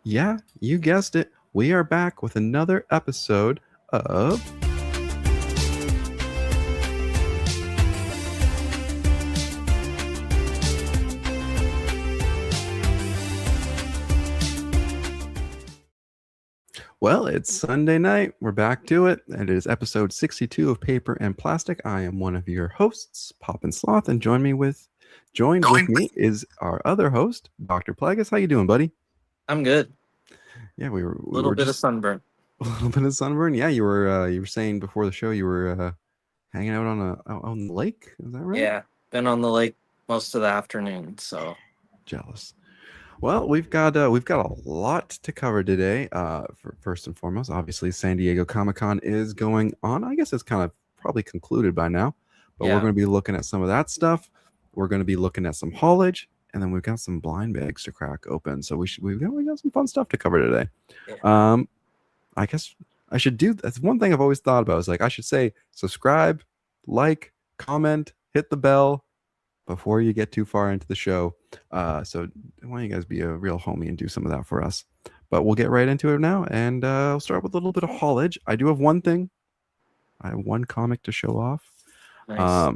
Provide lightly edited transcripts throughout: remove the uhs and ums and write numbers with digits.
Yeah, you guessed it. We are back with another episode of. Well, it's Sunday night. We're back to it. It is episode 62 of Paper and Plastic. I am one of your hosts, Pop and Sloth, and joined with me is our other host, Dr. Plagueis. How you doing, buddy? I'm good. Yeah, we A little were bit of just sunburn. a little bit of sunburn. Yeah, you were saying before the show you were hanging out on the lake. Is that right? Yeah, been on the lake most of the afternoon, so Jealous. Well, we've got a lot to cover today. First and foremost, obviously, San Diego Comic-Con is going on. I guess it's kind of probably concluded by now, but we're yeah. going to be looking at some of that stuff. We're going to be looking at some haulage, and then we've got some blind bags to crack open. So we got some fun stuff to cover today. Yeah. I guess I should do. That's one thing I've always thought about. Is like I should say subscribe, like, comment, hit the bell before you get too far into the show. So why don't you guys be a real homie and do some of that for us? But we'll get right into it now, and I'll start with a little bit of haulage. I do have one thing. I have one comic to show off. Nice.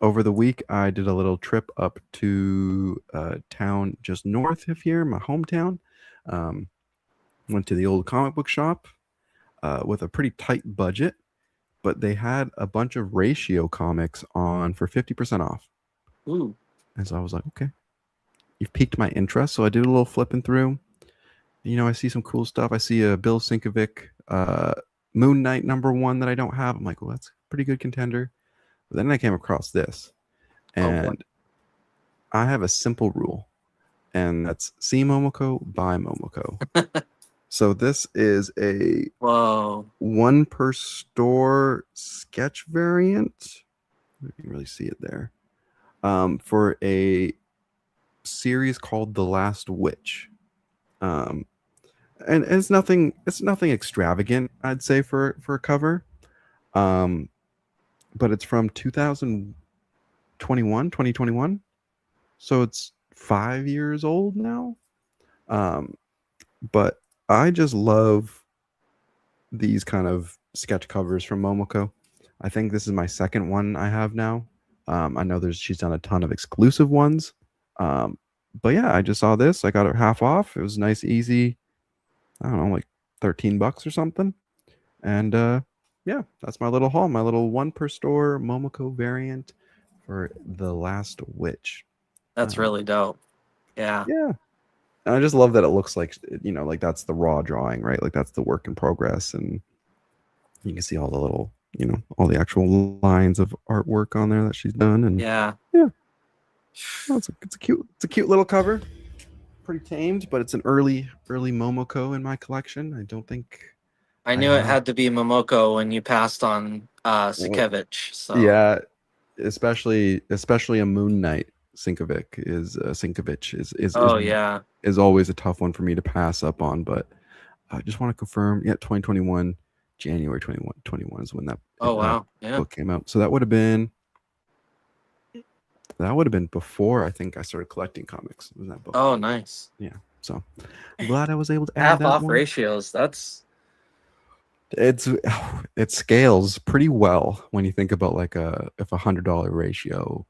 Over the week, I did a little trip up to a town just north of here, my hometown. Went to the old comic book shop with a pretty tight budget, but they had a bunch of ratio comics on for 50% off. Ooh. And so I was like, okay, you've piqued my interest. So I did a little flipping through. You know, I see some cool stuff. I see a Bill Sinkovic Moon Knight #1 that I don't have. I'm like, well, that's a pretty good contender. But then I came across this. Oh boy. And I have a simple rule. And that's see Momoko, buy Momoko. So this is a Whoa. one per store sketch variant. You can really see it there. For a series called The Last Witch. And it's nothing extravagant, I'd say, for a cover. But it's from 2021. So it's 5 years old now. But I just love these kind of sketch covers from Momoko. I think this is my second one I have now. I know she's done a ton of exclusive ones. But yeah, I just saw this. I got it half off. It was nice, easy. I don't know, like $13 or something. And yeah, that's my little haul, my little one per store Momoko variant for The Last Witch. That's really dope. Yeah. Yeah. And I just love that it looks like, like that's the raw drawing, right? Like that's the work in progress. And you can see all the little, all the actual lines of artwork on there that she's done. And Yeah. well, it's a cute little cover. Pretty tamed, but it's an early Momoko in my collection. I don't think I I knew it have. had to be Momoko when you passed on Sikevich. So Yeah, especially a Moon Knight Sinkovic oh yeah. is always a tough one for me to pass up on. But I just want to confirm. Yeah, 2021, January 21 is when that Oh wow. Yeah. book came out. So that would have been before I think I started collecting comics. Was that book? Oh nice. Yeah. So I'm glad I was able to add Half that off one. ratios. That's It scales pretty well when you think about like if $100 ratio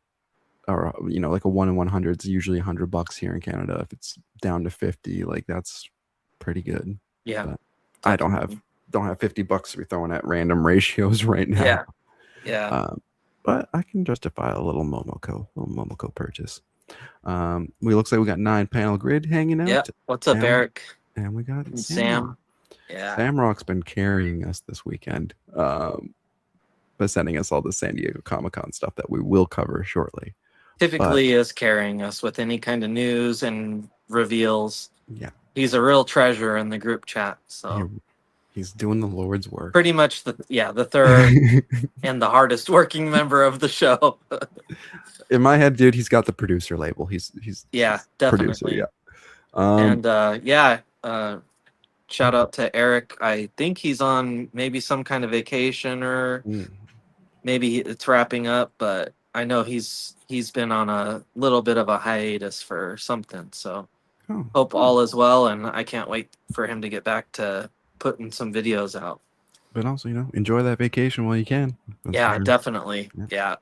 or like a 1 in 100 is usually $100 here in Canada. If it's down to 50, like that's pretty good. yeah. But I don't have $50 to be throwing at random ratios right now. Yeah. Yeah. But I can justify a little Momoko purchase. Looks like we got 9-panel grid hanging out. Yeah. What's up, Eric? And we got And Sam. Yeah. Samrock's been carrying us this weekend, by sending us all the San Diego Comic-Con stuff that we will cover shortly. Typically is carrying us with any kind of news and reveals. Yeah. He's a real treasure in the group chat. So he's doing the Lord's work. Pretty much the third and the hardest working member of the show. In my head, dude, he's got the producer label. He's definitely. Producer, yeah. Shout out to Eric. I think he's on maybe some kind of vacation or maybe it's wrapping up, but I know he's been on a little bit of a hiatus for something. So Oh, Hope good. all is well, and I can't wait for him to get back to putting some videos out. But also, enjoy that vacation while you can. That's for Yeah, sure. definitely. Yeah. Yeah,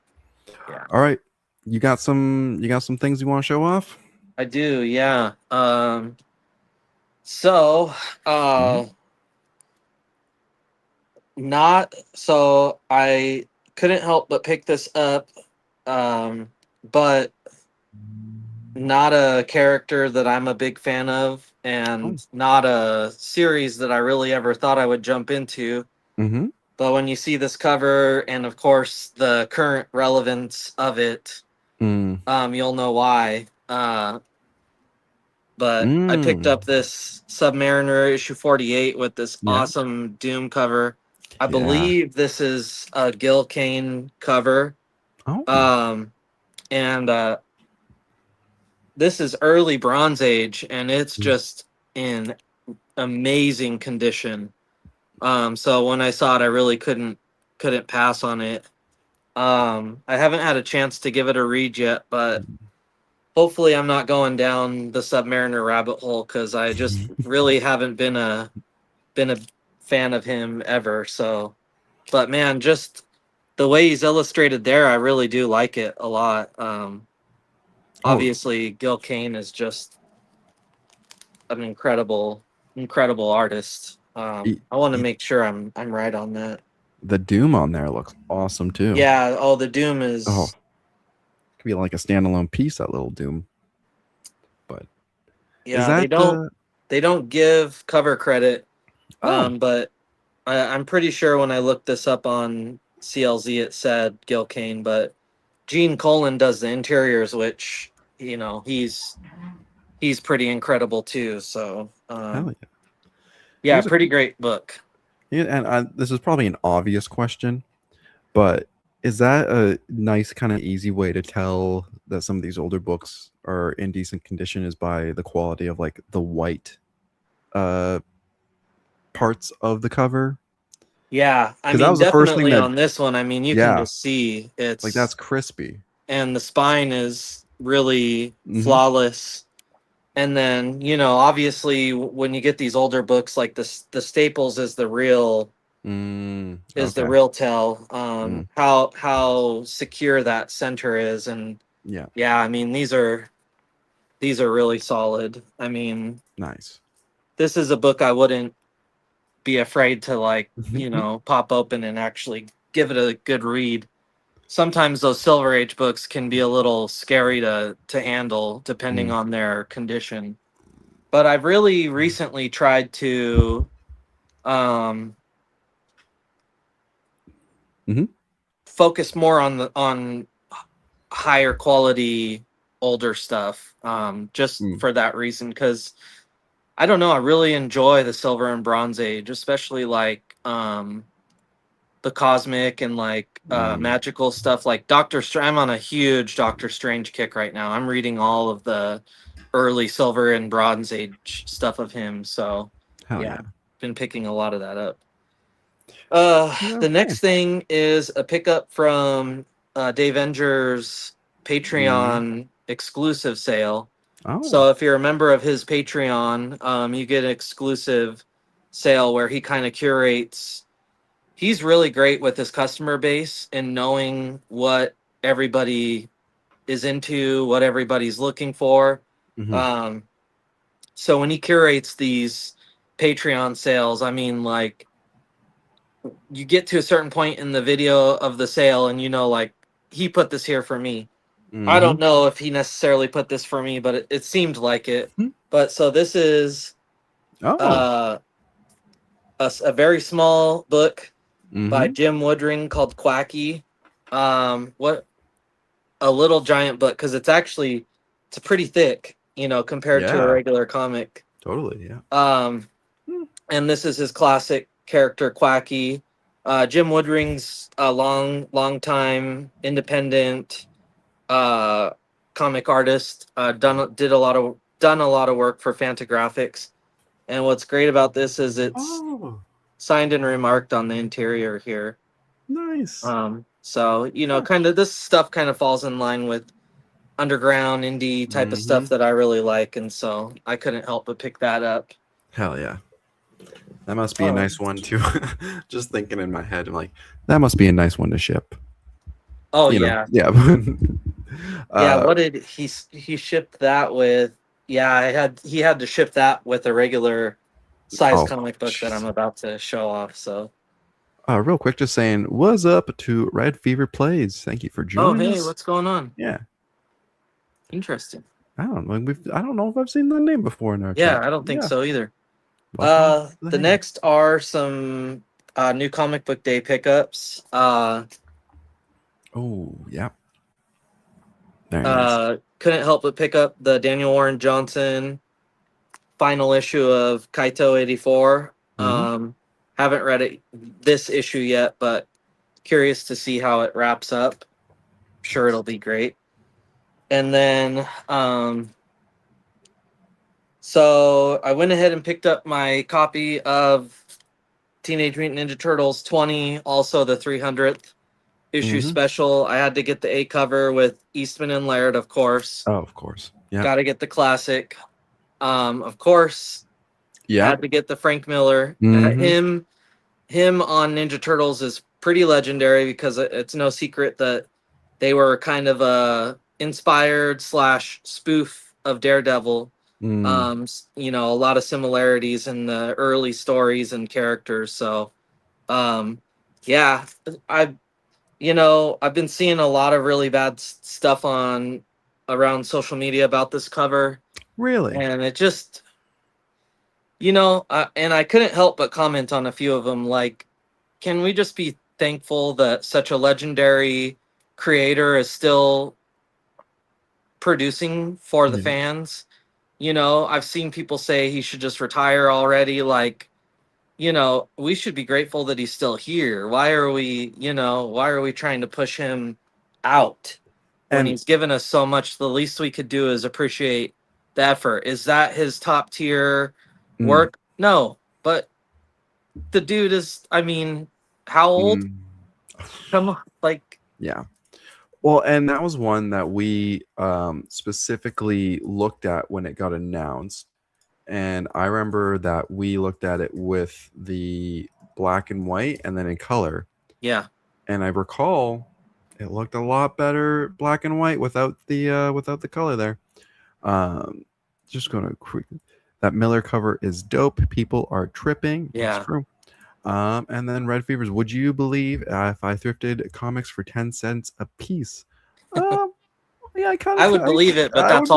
yeah. All right. You got some things you want to show off? I do. Yeah. So, Hmm. uh, not so I couldn't help but pick this up, but not a character that I'm a big fan of, Oh. and not a series that I really ever thought I would jump into. Mm-hmm. But when you see this cover, and of course the current relevance of it, Mm. you'll know why. But I picked Mm. up this Submariner issue 48 with this Yeah. awesome Doom cover. I Yeah. believe this is a Gil Kane cover. Oh. Um, and this is early Bronze Age, and it's Mm. just in amazing condition. So when I saw it, I really couldn't pass on it. I haven't had a chance to give it a read yet, but hopefully I'm not going down the Submariner rabbit hole because I just really haven't been a fan of him ever. So, but man, just the way he's illustrated there, I really do like it a lot. Oh, Obviously, Gil Kane is just an incredible artist. e- I want to e- make sure I'm right on that. the Doom on there looks awesome too. Yeah. Oh, the Doom Oh, is. could be like a standalone piece, that little Doom. But is Yeah, that they don't give cover credit. Oh, But I'm pretty sure when I looked this up on CLZ, it said Gil Kane, but Gene Colan does the interiors, which he's pretty incredible too. So hell yeah. yeah, Here's a pretty great book. Yeah, and this is probably an obvious question, but is that a nice kind of easy way to tell that some of these older books are in decent condition is by the quality of like the white uh parts of the cover? Yeah, I Because that mean, was the first thing definitely that on this one. I mean, you can yeah, just see like that's it's crispy. and the spine is really Mm-hmm. flawless. And then obviously, when you get these older books, like this, the Staples is the Okay. real tell. Mm, How secure that center is, and yeah, yeah, I mean these are really solid. I mean, nice. this is a book I wouldn't be afraid to pop open and actually give it a good read. Sometimes those Silver Age books can be a little scary to handle depending Mm, on their condition. But I've really recently tried to um, mm-hmm. focus more on higher quality older stuff, just Mm, for that reason, because I don't know, I really enjoy the Silver and Bronze Age, especially like the cosmic and like mm. magical stuff. Like I'm on a huge Doctor Strange kick right now. I'm reading all of the early Silver and Bronze Age stuff of him, so Hell yeah, yeah. been picking a lot of that up. The Okay. next thing is a pickup from Dave Enger's Mm. Patreon exclusive sale. Oh. So if you're a member of his Patreon, you get an exclusive sale where he kind of curates. He's really great with his customer base and knowing what everybody is into, what everybody's looking for. Mm-hmm. Um, so when he curates these Patreon sales, I mean, like, you get to a certain point in the video of the sale and like he put this here for me. I Mm-hmm. don't know if he necessarily put this for me, but it seemed like it. But so this is Oh. uh, a very small book by Mm-hmm. Jim Woodring called Quacky. What a little giant book, because it's pretty thick, compared to a Yeah. regular comic. Totally. Yeah. Um, Hmm. and this is his classic character, Quacky. Jim Woodring's a long time independent uh, comic artist. Done a lot of work for Fantagraphics. And what's great about this is it's Oh, signed and remarked on the interior here. nice. So Huh. kind of this stuff kind of falls in line with underground indie type of Hmm. stuff that I really like, and so I couldn't help but pick that up. Hell yeah. That must be a Oh, nice one too. Just thinking in my head, I'm like, that must be a nice one to ship. oh You know, yeah, yeah. yeah. uh, What did he shipped that with? Yeah, he had to ship that with a regular size oh, comic book that I'm jeez. about to show off. So, Real quick, just saying, what's up to Red Fever Plays? Thank you for oh joining hey, us. what's going on? Yeah, Interesting. I don't know if I've seen that name before in our Yeah, chat. I don't think Yeah, so either. welcome to the The hang. next are some new comic book day pickups. Oh, yeah, very nice. Couldn't help but pick up the Daniel Warren Johnson final issue of Kaito 84. Hmm. Haven't read it this issue yet, but curious to see how it wraps up. Sure, it'll be great. And then, so I went ahead and picked up my copy of Teenage Mutant Ninja Turtles 20, also the 300th issue Hmm. special. I had to get the A cover with Eastman and Laird, of course. Oh, of course. Yeah, Got to get the classic. Of course, yeah. had to get the Frank Miller. Hmm. Him on Ninja Turtles is pretty legendary because it's no secret that they were kind of a inspired slash spoof of Daredevil. Mm. A lot of similarities in the early stories and characters. So, um, yeah, I I've been seeing a lot of really bad stuff on around social media about this cover, Really? and it just, and I couldn't help but comment on a few of them. Like, can we just be thankful that such a legendary creator is still producing for the Yeah. fans? I've seen people say he should just retire already. Like, we should be grateful that he's still here. Why are we trying to push him out when And he's given us so much? The least we could do is appreciate the effort. Is that his top tier mm, work? No, but the dude is, I mean, how old? mm, Come on, like, yeah. Well, and that was one that we specifically looked at when it got announced. And I remember that we looked at it with the black and white and then in color. yeah, And I recall it looked a lot better black and white without the color there. Um, just gonna quick that Miller cover is dope. People are tripping. It's yeah. true. And then Red Fevers. Would you believe if I thrifted comics for 10 cents a piece? Um, yeah, I kind I of, would believe it, but I would.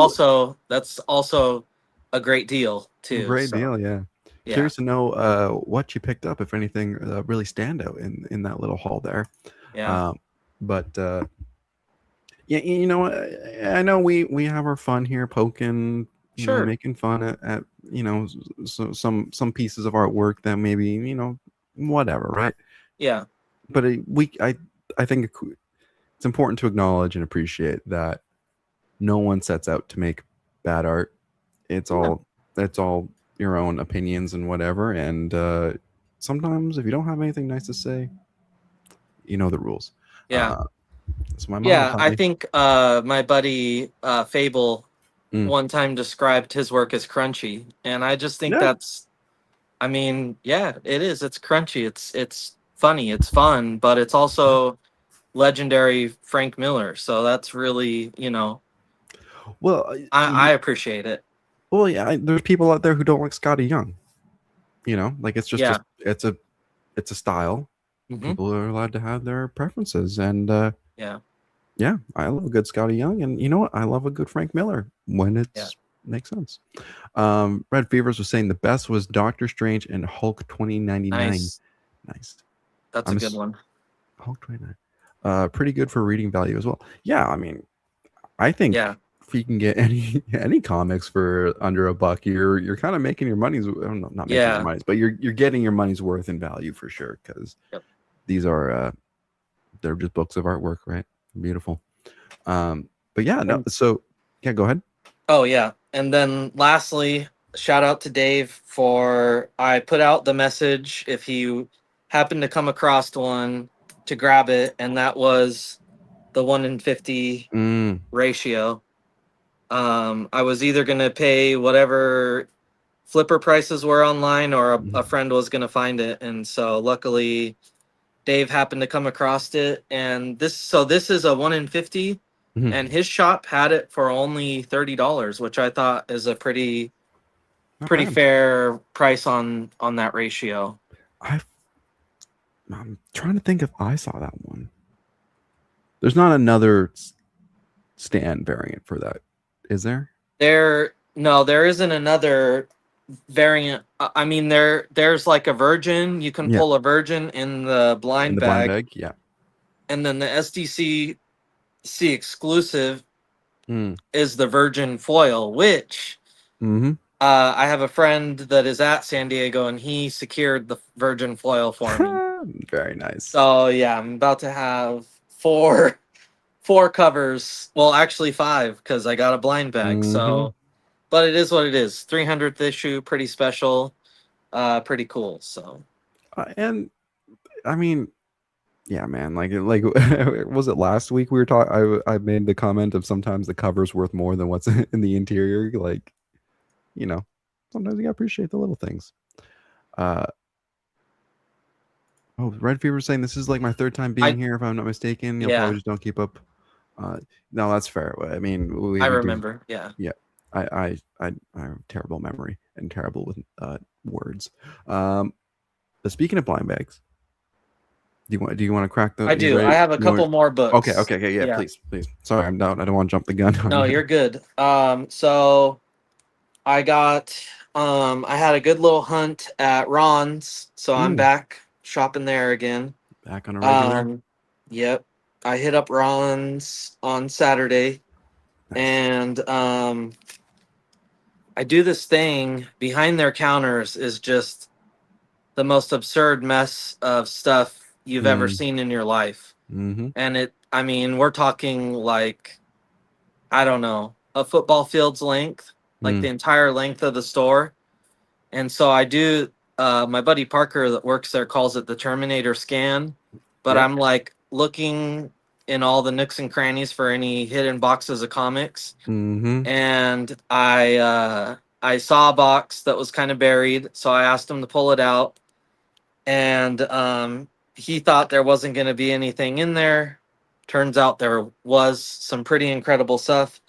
that's also a great deal too. Great So deal, yeah. yeah, Curious to know what you picked up, if anything really stand out in that little haul there. yeah, Um, but yeah, I know we have our fun here, poking, sure, making fun at some pieces of artwork that maybe whatever, right? yeah, But I think it's important to acknowledge and appreciate that no one sets out to make bad art. It's yeah, all it's all your own opinions and whatever. And sometimes if you don't have anything nice to say, you know the rules. yeah, Uh, so my motto, yeah. I Polly. think my buddy Fable Mm. one time described his work as crunchy, and I just think Yeah, that's. I mean, yeah, it is. It's crunchy. It's funny. It's fun, but it's also legendary Frank Miller. So that's really, well, I appreciate it. yeah. There's people out there who don't like Scotty Young. Like it's just Yeah. it's a style. Hmm. People are allowed to have their preferences, and Yeah. yeah, I love a good Scotty Young, and you know what? I love a good Frank Miller when Yeah. it's makes sense. Red Fevers was saying the best was Doctor Strange and Hulk 2099. Nice. Nice. That's a I'm good one. Hulk 29. Pretty good for reading value as well. Yeah, I mean, I think Yeah. if you can get any comics for under $1, you're kind of making your money's. I don't know, not making your Yeah. money's, but you're getting your money's worth in value for sure, because Yep. these are they're just books of artwork, right? Beautiful. But yeah, no. And So yeah, go ahead. oh yeah. And then lastly, shout out to Dave for I put out the message if he happened to come across one to grab it, and that was the 1 in 50 Mm, ratio. I was either going to pay whatever flipper prices were online, or a Mhm. friend was going to find it. And so luckily Dave happened to come across it. And this is a 1 in 50, Mhm. and his shop had it for only $30, which I thought is a Not pretty bad. fair price on that ratio. I I'm trying to think if I saw that one. There's not another stand variant for that, is there? There isn't another variant. I mean, there's like a virgin. You can Yeah, pull a virgin in the in blind the blind bag, bag. Yeah. and then the SDCC exclusive Mm. is the virgin foil, which Mm-hmm. I have a friend that is at San Diego, and he secured the virgin foil for me. Very nice. So yeah, I'm about to have four covers. Well, actually five, because I got a blind bag. Mm-hmm. So, but it is what it is. 300th issue, pretty special, pretty cool. So And I mean, yeah, man. Like was it last week we were talking? I made the comment of sometimes the cover's worth more than what's in the interior. Like, you know, sometimes you gotta appreciate the little things. Uh, oh, Red Fever saying this is like my third time being I here. If I'm not mistaken, you'll probably yeah, just don't keep up. Uh, no, that's fair. I mean, I we do. remember. Yeah, Yeah, I have terrible memory and terrible with words. Um, but speaking of blind bags, do you want to crack the? I You do. I ready? have a You want? couple more Okay, books. okay, okay. Yeah, Yeah. please, please. Sorry, I'm down. I don't want to jump the gun on No, you. you're good. So I had a good little hunt at Ron's, so I'm Mm, back shopping there again. back on a regular. Um, yep. I hit up Ron's on Saturday, Nice. and I do this thing behind their counters is just the most absurd mess of stuff you've ever Mm, seen in your life. mm-hmm. And I mean, we're talking like, I don't know, a football field's length, like Mm, the entire length of the store. And so I do, my buddy Parker that works there calls it the Terminator scan, but yep. I'm like looking in all the nooks and crannies for any hidden boxes of comics. Mm-hmm. And I saw a box that was kind of buried, so I asked him to pull it out, and he thought there wasn't going to be anything in there. Turns out there was some pretty incredible stuff.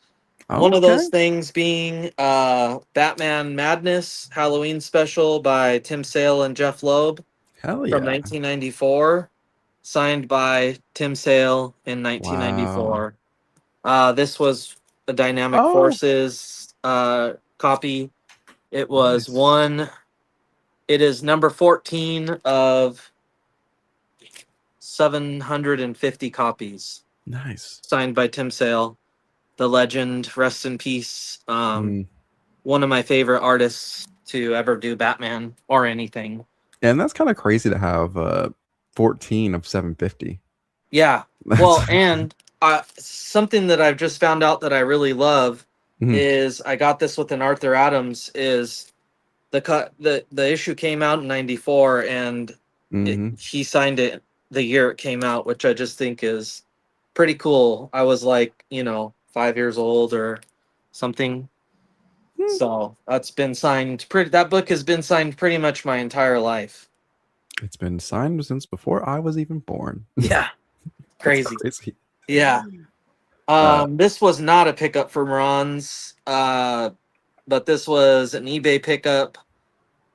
One of Okay. those things being Batman Madness Halloween special by Tim Sale and Jeff Loeb Hell from yeah. 1994, signed by Tim Sale in Wow. 1994. This was a Dynamic Oh, Forces copy. It was nice. one. It is number 14 of 750 copies, Nice. signed by Tim Sale, the legend. Rest in peace. Mm. One of my favorite artists to ever do Batman or anything. And that's kind of crazy to have 14 of 750. Yeah. That's Well, and something that I've just found out that I really love Mhm, is I got this with an Arthur Adams. Is the issue came out in '94, and mhm. he signed it the year it came out, which I just think is pretty cool. I was like, 5 years old or something. Hmm. So that's been signed. That book has been signed pretty much my entire life. It's been signed since before I was even born. Yeah, That's crazy. crazy. Yeah. Uh, This was not a pickup from Ron's, but this was an eBay pickup.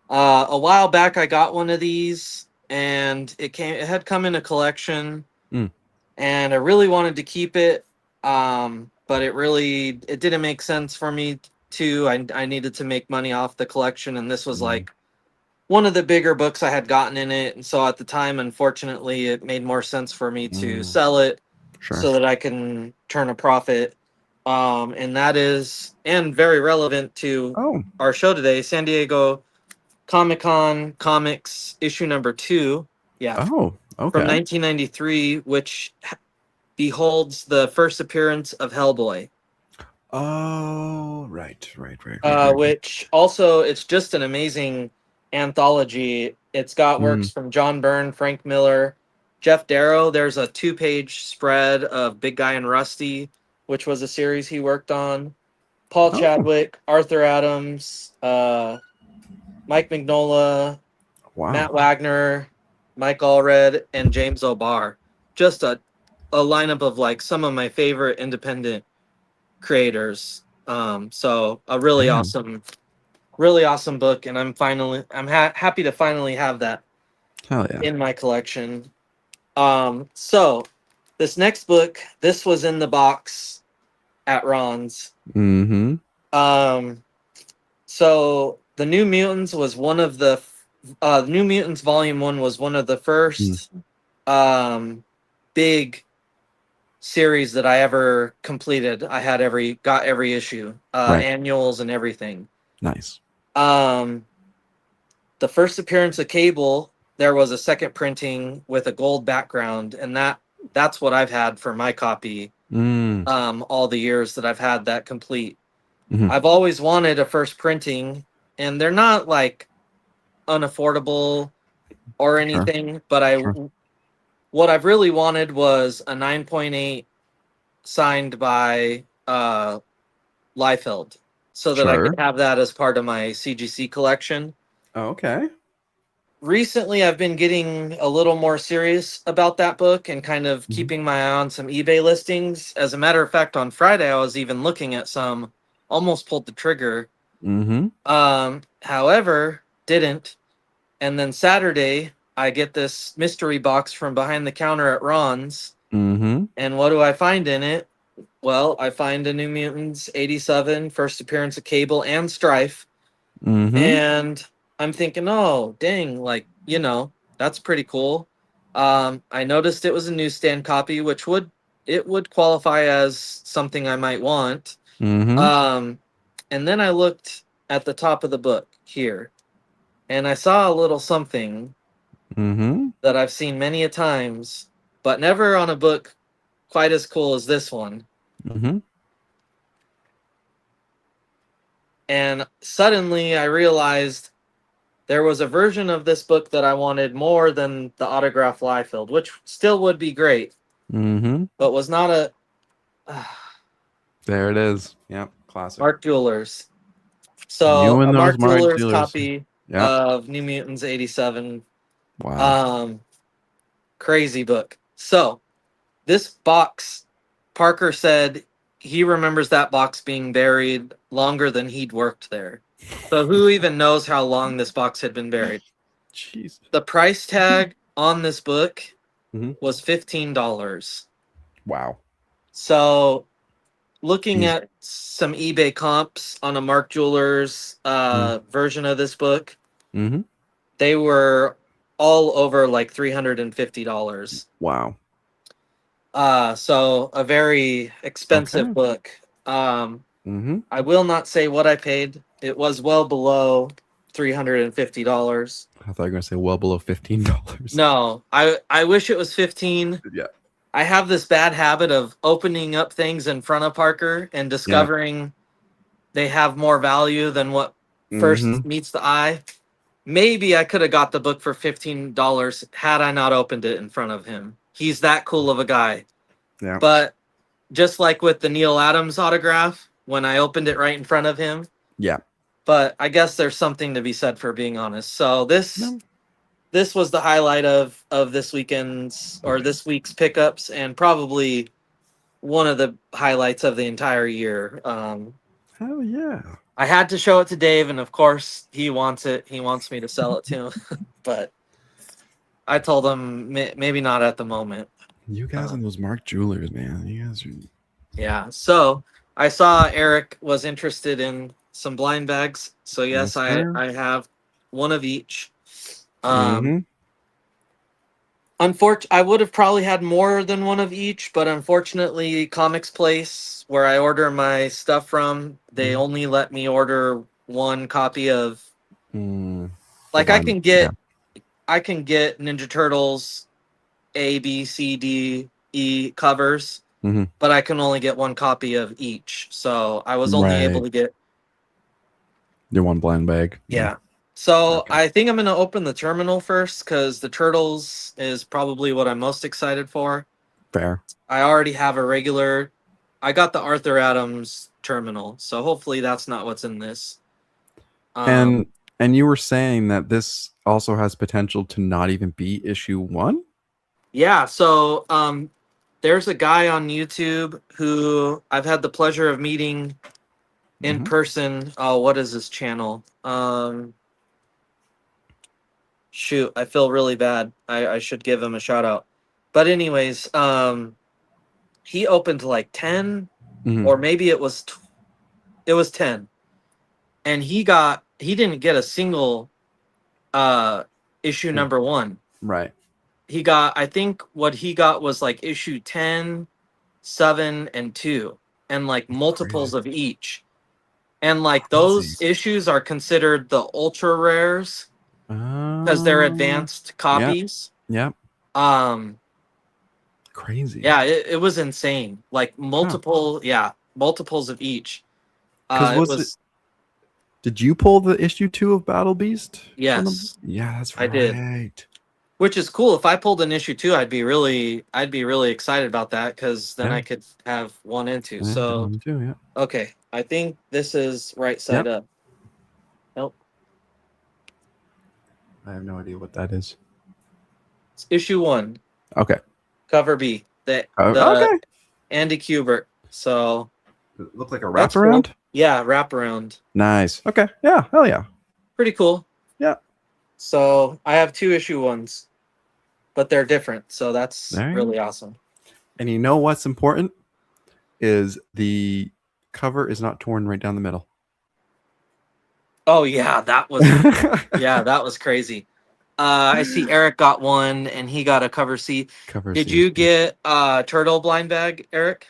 A while back, I got one of these, and it had come in a collection, mm, and I really wanted to keep it, but it didn't make sense for me to. I needed to make money off the collection, and this was mm, like one of the bigger books I had gotten in it, and so at the time, unfortunately, it made more sense for me to mm, sell it sure. so that I can turn a profit. And that is, and very relevant to Oh, our show today, San Diego Comic Con Comics issue number 2. Yeah, oh, from okay. 1993, which beholds the first appearance of Hellboy. Oh, right. Which also, it's just an amazing anthology. It's got Mm, works from John Byrne, Frank Miller, Jeff Darrow. There's a 2-page spread of Big Guy and Rusty, which was a series he worked on. Paul Oh, Chadwick, Arthur Adams, Mike Mignola, wow. Matt Wagner, Mike Allred, and James O'Barr. Just a lineup of like some of my favorite independent creators. So a Damn. really awesome book, and I'm happy to finally have that Hell yeah. in my collection. So this next book, this was in the box at Ron's. Mm-hmm. Um, so the New Mutants was one of the New Mutants Volume One was one of the first um, big series that I ever completed. I had got every issue, Right. annuals and everything. Nice. Um, the first appearance of Cable, there was a second printing with a gold background, and that's what I've had for my copy. Mm. All the years that I've had that complete. Mm-hmm. I've always wanted a first printing, and they're not like unaffordable or Sure. anything, but Sure. what I've really wanted was a 9.8 signed by Liefeld, so that I could Sure. have that as part of my CGC collection. Oh, okay. Recently, I've been getting a little more serious about that book and kind of Mm-hmm. keeping my eye on some eBay listings. As a matter of fact, on Friday, I was even looking at some, almost pulled the trigger. Mm-hmm. However, didn't. And then Saturday, I get this mystery box from behind the counter at Ron's. Mm-hmm. And what do I find in it? Well, I find a New Mutants 87, first appearance of Cable and Strife. Mm-hmm. And I'm thinking, oh, dang, like, that's pretty cool. I noticed it was a newsstand copy, which it would qualify as something I might want. Mm-hmm. Um, and then I looked at the top of the book here, and I saw a little something Mm-hmm. that I've seen many a times, but never on a book quite as cool as this one. Mm-hmm. And suddenly I realized there was a version of this book that I wanted more than the autograph Liefeld, which still would be great, Mm-hmm. but was not a There it is. Yep. Classic. Mark Jewelers. So You a and those Mark Mark Jewelers Dealers. copy Yep. of New Mutants 87. Wow. Um, Crazy book. So this box, Parker said he remembers that box being buried longer than he'd worked there. So who even knows how long this box had been buried? Jeez. The price tag on this book Mm-hmm. was $15. Wow. So looking Jeez. at some eBay comps on a Mark Jewelers version of this book, Mm-hmm. they were all over like $350. Wow. So a very expensive Okay. book. Mm-hmm. I will not say what I paid. It was well below $350. I thought you were gonna say well below $15. No, I wish it was 15. Yeah. I have this bad habit of opening up things in front of Parker and Yeah. discovering they have more value than what Mm-hmm. first meets the eye. Maybe I could have got the book for $15 had I not opened it in front of him. He's that cool of a guy. Yeah. But just like with the Neil Adams autograph, when I opened it right in front of him. Yeah. But I guess there's something to be said for being honest. So No. this was the highlight of this weekend's or this week's pickups, and probably one of the highlights of the entire year. Hell yeah. I had to show it to Dave, and of course he wants it. He wants me to sell it to him, but I told him maybe not at the moment. You guys Uh, and those Mark Jewelers, man. You guys are yeah. So I saw Eric was interested in some blind bags. So yes, yes, I sir. I have one of each. Um, Mm-hmm. I would have probably had more than one of each, but unfortunately, Comics Place, where I order my stuff from, they Mm-hmm. only let me order one copy of. Mm. The Like blind. Yeah. I can get Ninja Turtles A, B, C, D, E covers, Mm-hmm. but I can only get one copy of each. So I was only able Right. to get. Your one blind bag. Yeah. Yeah. So Okay. I think I'm gonna open the terminal first because the Turtles is probably what I'm most excited for. Fair. I already have a regular. I got the Arthur Adams terminal. So hopefully that's not what's in this. And you were saying that this also has potential to not even be issue 1? Yeah, so there's a guy on YouTube who I've had the pleasure of meeting in person. Oh, what is his channel? Shoot, I feel really bad. I should give him a shout out. But anyways, he opened like 10 or maybe it was 10. And he didn't get a single issue number 1. Right. He got, I think what he got was like issue 10, 7, and 2, and like multiples of each. And like those issues are considered the ultra rares because they're advanced copies. Yep. Um, Crazy. yeah, it was insane. Like multiples of each. Did you pull the issue 2 of Battle Beast? Yes. Yeah, that's right. I did. Which is cool. If I pulled an issue 2, I'd be really excited about that because then I could have 1 and 2. So 1 and 2, yeah. Okay, I think this is right side up. Nope. I have no idea what that is. It's issue 1. Okay. Cover B. The Andy Kubert. So it looked like a wraparound? Cool. Yeah, wraparound. Nice. Okay. Yeah. Hell yeah. Pretty cool. Yeah. So I have 2 issue 1s, but they're different. So that's really awesome. And you know what's important is the cover is not torn right down the middle. Oh yeah, that was that was crazy. I see Eric got 1 and he got a cover C. Did you get turtle blind bag, Eric?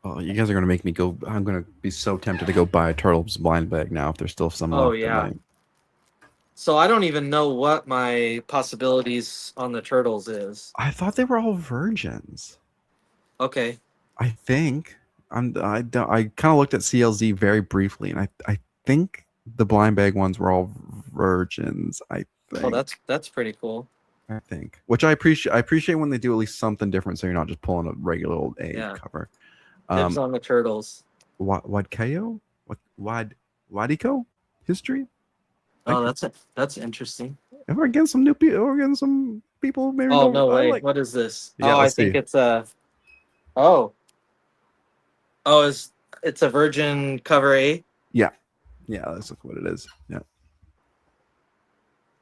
Oh, you guys are gonna make me go. I'm gonna be so tempted to go buy a turtle's blind bag now if there's still some left. Oh yeah. So I don't even know what my possibilities on the turtles is. I thought they were all virgins. Okay. I think I kind of looked at CLZ very briefly, and I think the blind bag ones were all virgins. I think. Oh, that's pretty cool. I think, which I appreciate. I appreciate when they do at least something different, so you're not just pulling a regular old A cover. Dibs on the turtles. Wadko? Wadiko history? Oh, that's interesting. If we're getting some new people, we're getting some people. Maybe. Oh no way! What is this? Yeah, I think it's a. It's a virgin cover A. Yeah, that's what it is. Yeah.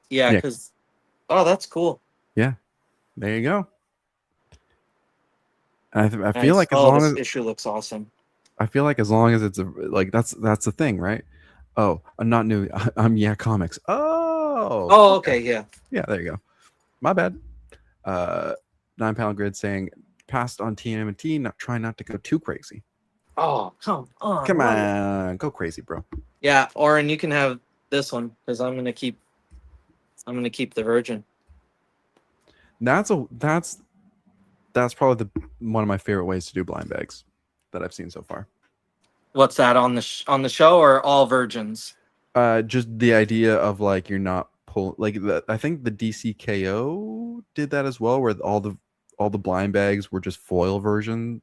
Yeah, because. Oh, that's cool. Yeah, there you go. I feel like as long as issue looks awesome. I feel like as long as it's that's the thing, right? Oh, I'm not new. I'm Comics. Oh, okay, yeah. Yeah, there you go. My bad. 9 Pound Grid saying passed on TMNT, try not to go too crazy. Oh, come on. Come on, go crazy, bro. Yeah, Oren, you can have this one because I'm gonna keep the virgin. That's probably one of my favorite ways to do blind bags that I've seen so far. What's that on the show or all virgins? Just the idea of like you're not I think the DCKO did that as well, where all the blind bags were just foil virgin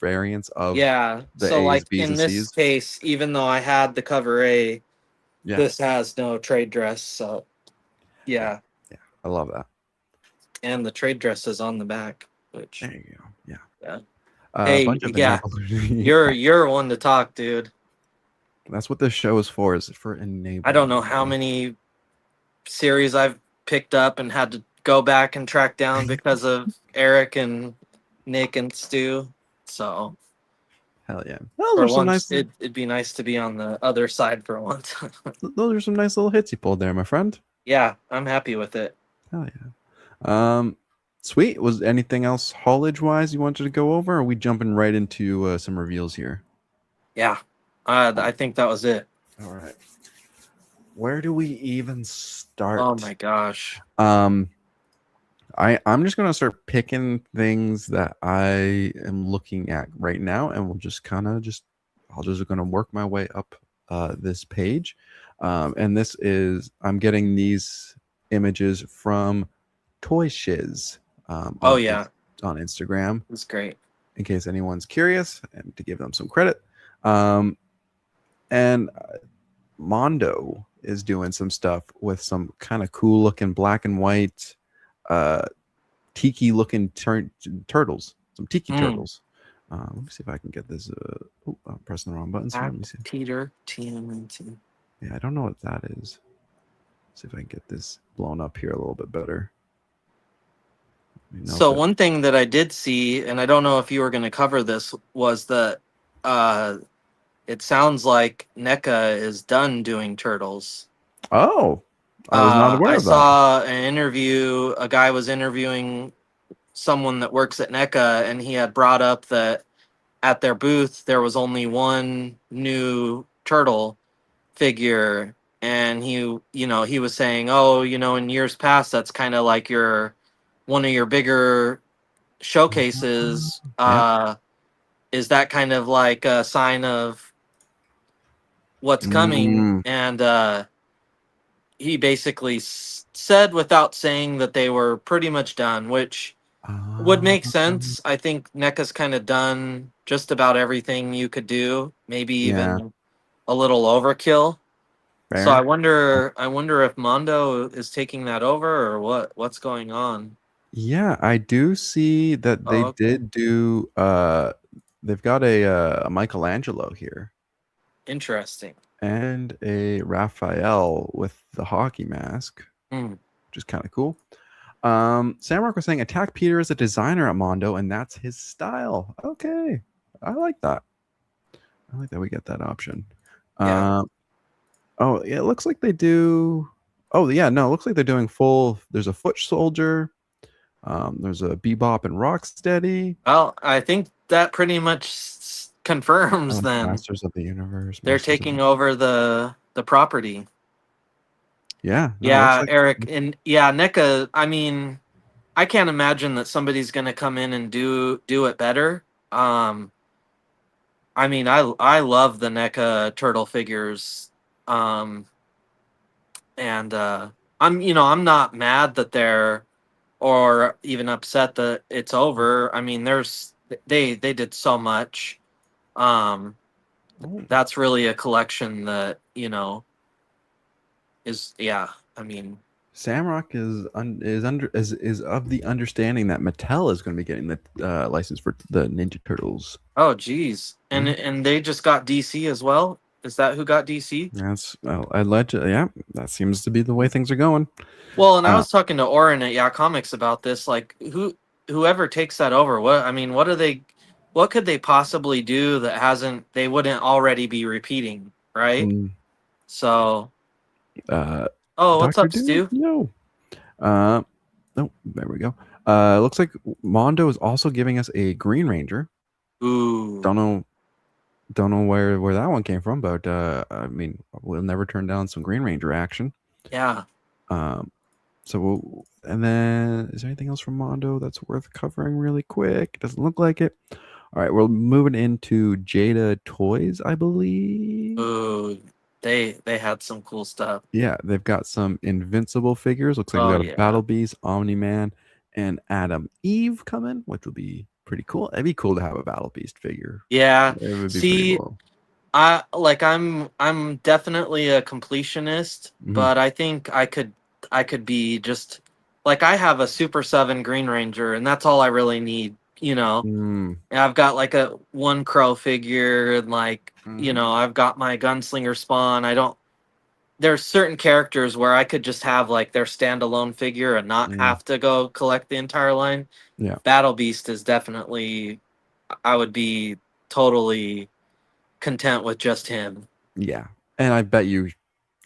variants of the so A's, like B's, in this C's. Case, even though I had the cover A, this has no trade dress, so yeah, I love that. And the trade dress is on the back, which there you go. Yeah. Hey, you're one to talk, dude. That's what this show is for enabling. I don't know how many series I've picked up and had to go back and track down because of Eric and Nick and Stu. So hell yeah. It'd be nice to be on the other side for once. Those are some nice little hits you pulled there, my friend. Yeah, I'm happy with it. Hell yeah. Sweet. Was anything else haulage wise you wanted to go over? Or are we jumping right into some reveals here? Yeah. I think that was it. All right. Where do we even start? Oh my gosh. I'm just gonna start picking things that I am looking at right now, and we'll just gonna work my way up this page. And this is I'm getting these images from Toy Shiz. On Instagram. It's great. in case anyone's curious, and to give them some credit. And Mondo is doing some stuff with some kind of cool looking black and white, uh, tiki looking turtles, some tiki Mm. turtles. Let me see if I can get this. I'm pressing the wrong buttons here. Let me see. Peter TMNT. Yeah, I don't know what that is. See if I can get this blown up here a little bit better. So one thing that I did see, and I don't know if you were going to cover this, was that uh, it sounds like NECA is done doing turtles. Oh, I was not aware I of that. saw an interview. A guy was interviewing someone that works at NECA, and he had brought up that at their booth there was only one new turtle figure, and he was saying, oh, in years past that's kind of like your one of your bigger showcases. Yeah. Is that kind of like a sign of what's coming? Mm. And he basically said without saying that they were pretty much done, which would make sense. I think NECA's kind of done just about everything you could do, maybe Yeah. even a little overkill. So I Fair. wonder I wonder if Mondo is taking that over or what's going on. Yeah, I do see that they Oh, okay. did do they've got a Michelangelo here Interesting. and a Raphael with the hockey mask, Hmm. which is kind of cool. Samrock was saying Attack Peter is a designer at Mondo and that's his style. Okay. I like that. I like that we get that option. Yeah. Oh, yeah, it looks like they do. Oh, yeah, no, it looks like they're doing full. There's a foot soldier. There's a Bebop and Rocksteady. Well, I think that pretty much confirms then Masters of the Universe. they're Masters of taking the. over the property. Yeah, no, it looks Yeah, like. Eric, and yeah, NECA. I mean, I can't imagine that somebody's going to come in and do it better. Um, I mean, I love the NECA turtle figures, um, and I'm not mad that they're or even upset that it's over. I mean, they did so much. Um, Oh, that's really a collection that is yeah. I mean, Samrock is of the understanding that Mattel is going to be getting the license for the Ninja Turtles. oh geez, and Yeah, and they just got DC as well. Is that who got DC? that's well, yeah, that seems to be the way things are going. Well, and I Uh, was talking to Oren at Yeah Comics about this. Like, whoever takes that over, what could they possibly do that hasn't they wouldn't already be repeating, right? mm, So, uh, oh, what's Doctor up, Doom? Stu? No. Uh, oh, there we go. Looks like Mondo is also giving us a Green Ranger. Ooh, Don't know, don't know where that one came from, but I mean, we'll never turn down some Green Ranger action. yeah. Um, and then is there anything else from Mondo that's worth covering really quick? Doesn't look like it. All right, we're moving into Jada Toys, I believe. Ooh, they had some cool stuff. Yeah, they've got some Invincible figures. Looks like we Oh got a yeah, Battle Beast, Omni Man, and Adam Eve coming, which would be pretty cool. It'd be cool to have a Battle Beast figure. yeah. It would be pretty See, cool. I'm definitely a completionist, Hmm. but I think I could be just like I have a Super 7 Green Ranger and that's all I really need, Mm, And I've got like a one crow figure and like, hmm. I've got my gunslinger spawn. I don't There's certain characters where I could just have like their standalone figure and not Mm, have to go collect the entire line. yeah, Battle Beast is definitely I would be totally content with just him. yeah. And I bet you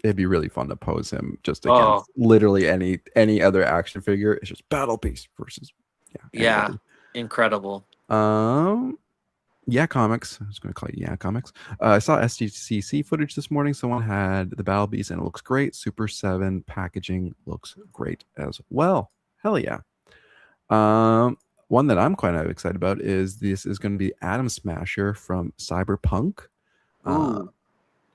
it'd be really fun to pose him just Oh, against literally any other action figure. It's just Battle Beast versus yeah, anybody. incredible. Um, Yeah Comics. I was going to call it Yeah Comics. I saw SDCC footage this morning. Someone had the Battle Beast and it looks great. Super 7 packaging looks great as well. Hell yeah. Um, One that I'm quite excited about is this is going to be Atom Smasher from Cyberpunk, uh, Ooh,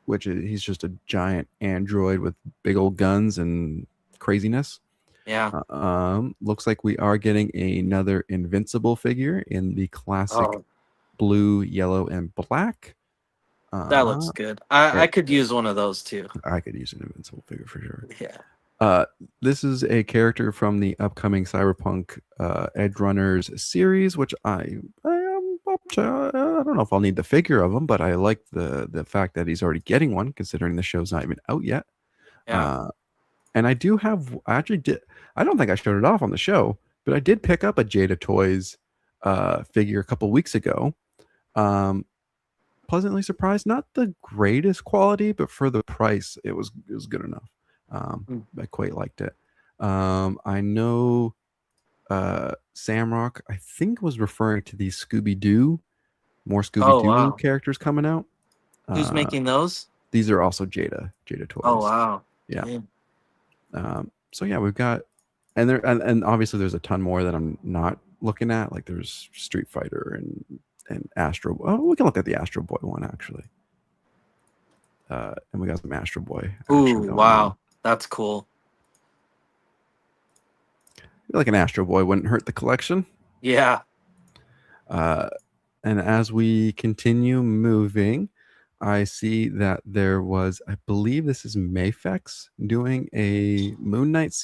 which is he's just a giant android with big old guns and craziness. Yeah. Looks like we are getting another Invincible figure in the classic Oh, blue, yellow, and black. that looks Uh, good. I it, could use one of those too. I could use an Invincible figure for sure. Yeah. Uh, this is a character from the upcoming Cyberpunk Edge Runners series, which I am up to. I don't know if I'll need the figure of him, but I like the fact that he's already getting one, considering the show's not even out yet. Yeah. Uh, and I do have. I actually did. I don't think I showed it off on the show, but I did pick up a Jada Toys figure a couple weeks ago. Um, Pleasantly surprised. Not the greatest quality, but for the price, it was good enough. Mm. I quite liked it. I know Samrock, I think, was referring to these Scooby Doo, more Scooby Oh Doo wow. characters coming out. Who's Uh, making those? these are also Jada Oh Toys. wow. Yeah. Dang. So yeah, we've got, and obviously there's a ton more that I'm not looking at. Like there's Street Fighter and Astro. Oh, we can look at the Astro Boy one actually. And we got some Astro Boy action Ooh, going on. wow. That's cool. Like an Astro Boy wouldn't hurt the collection. Yeah. Uh, and as we continue moving, I see that there was, I believe this is Mayfex doing a Moon Knight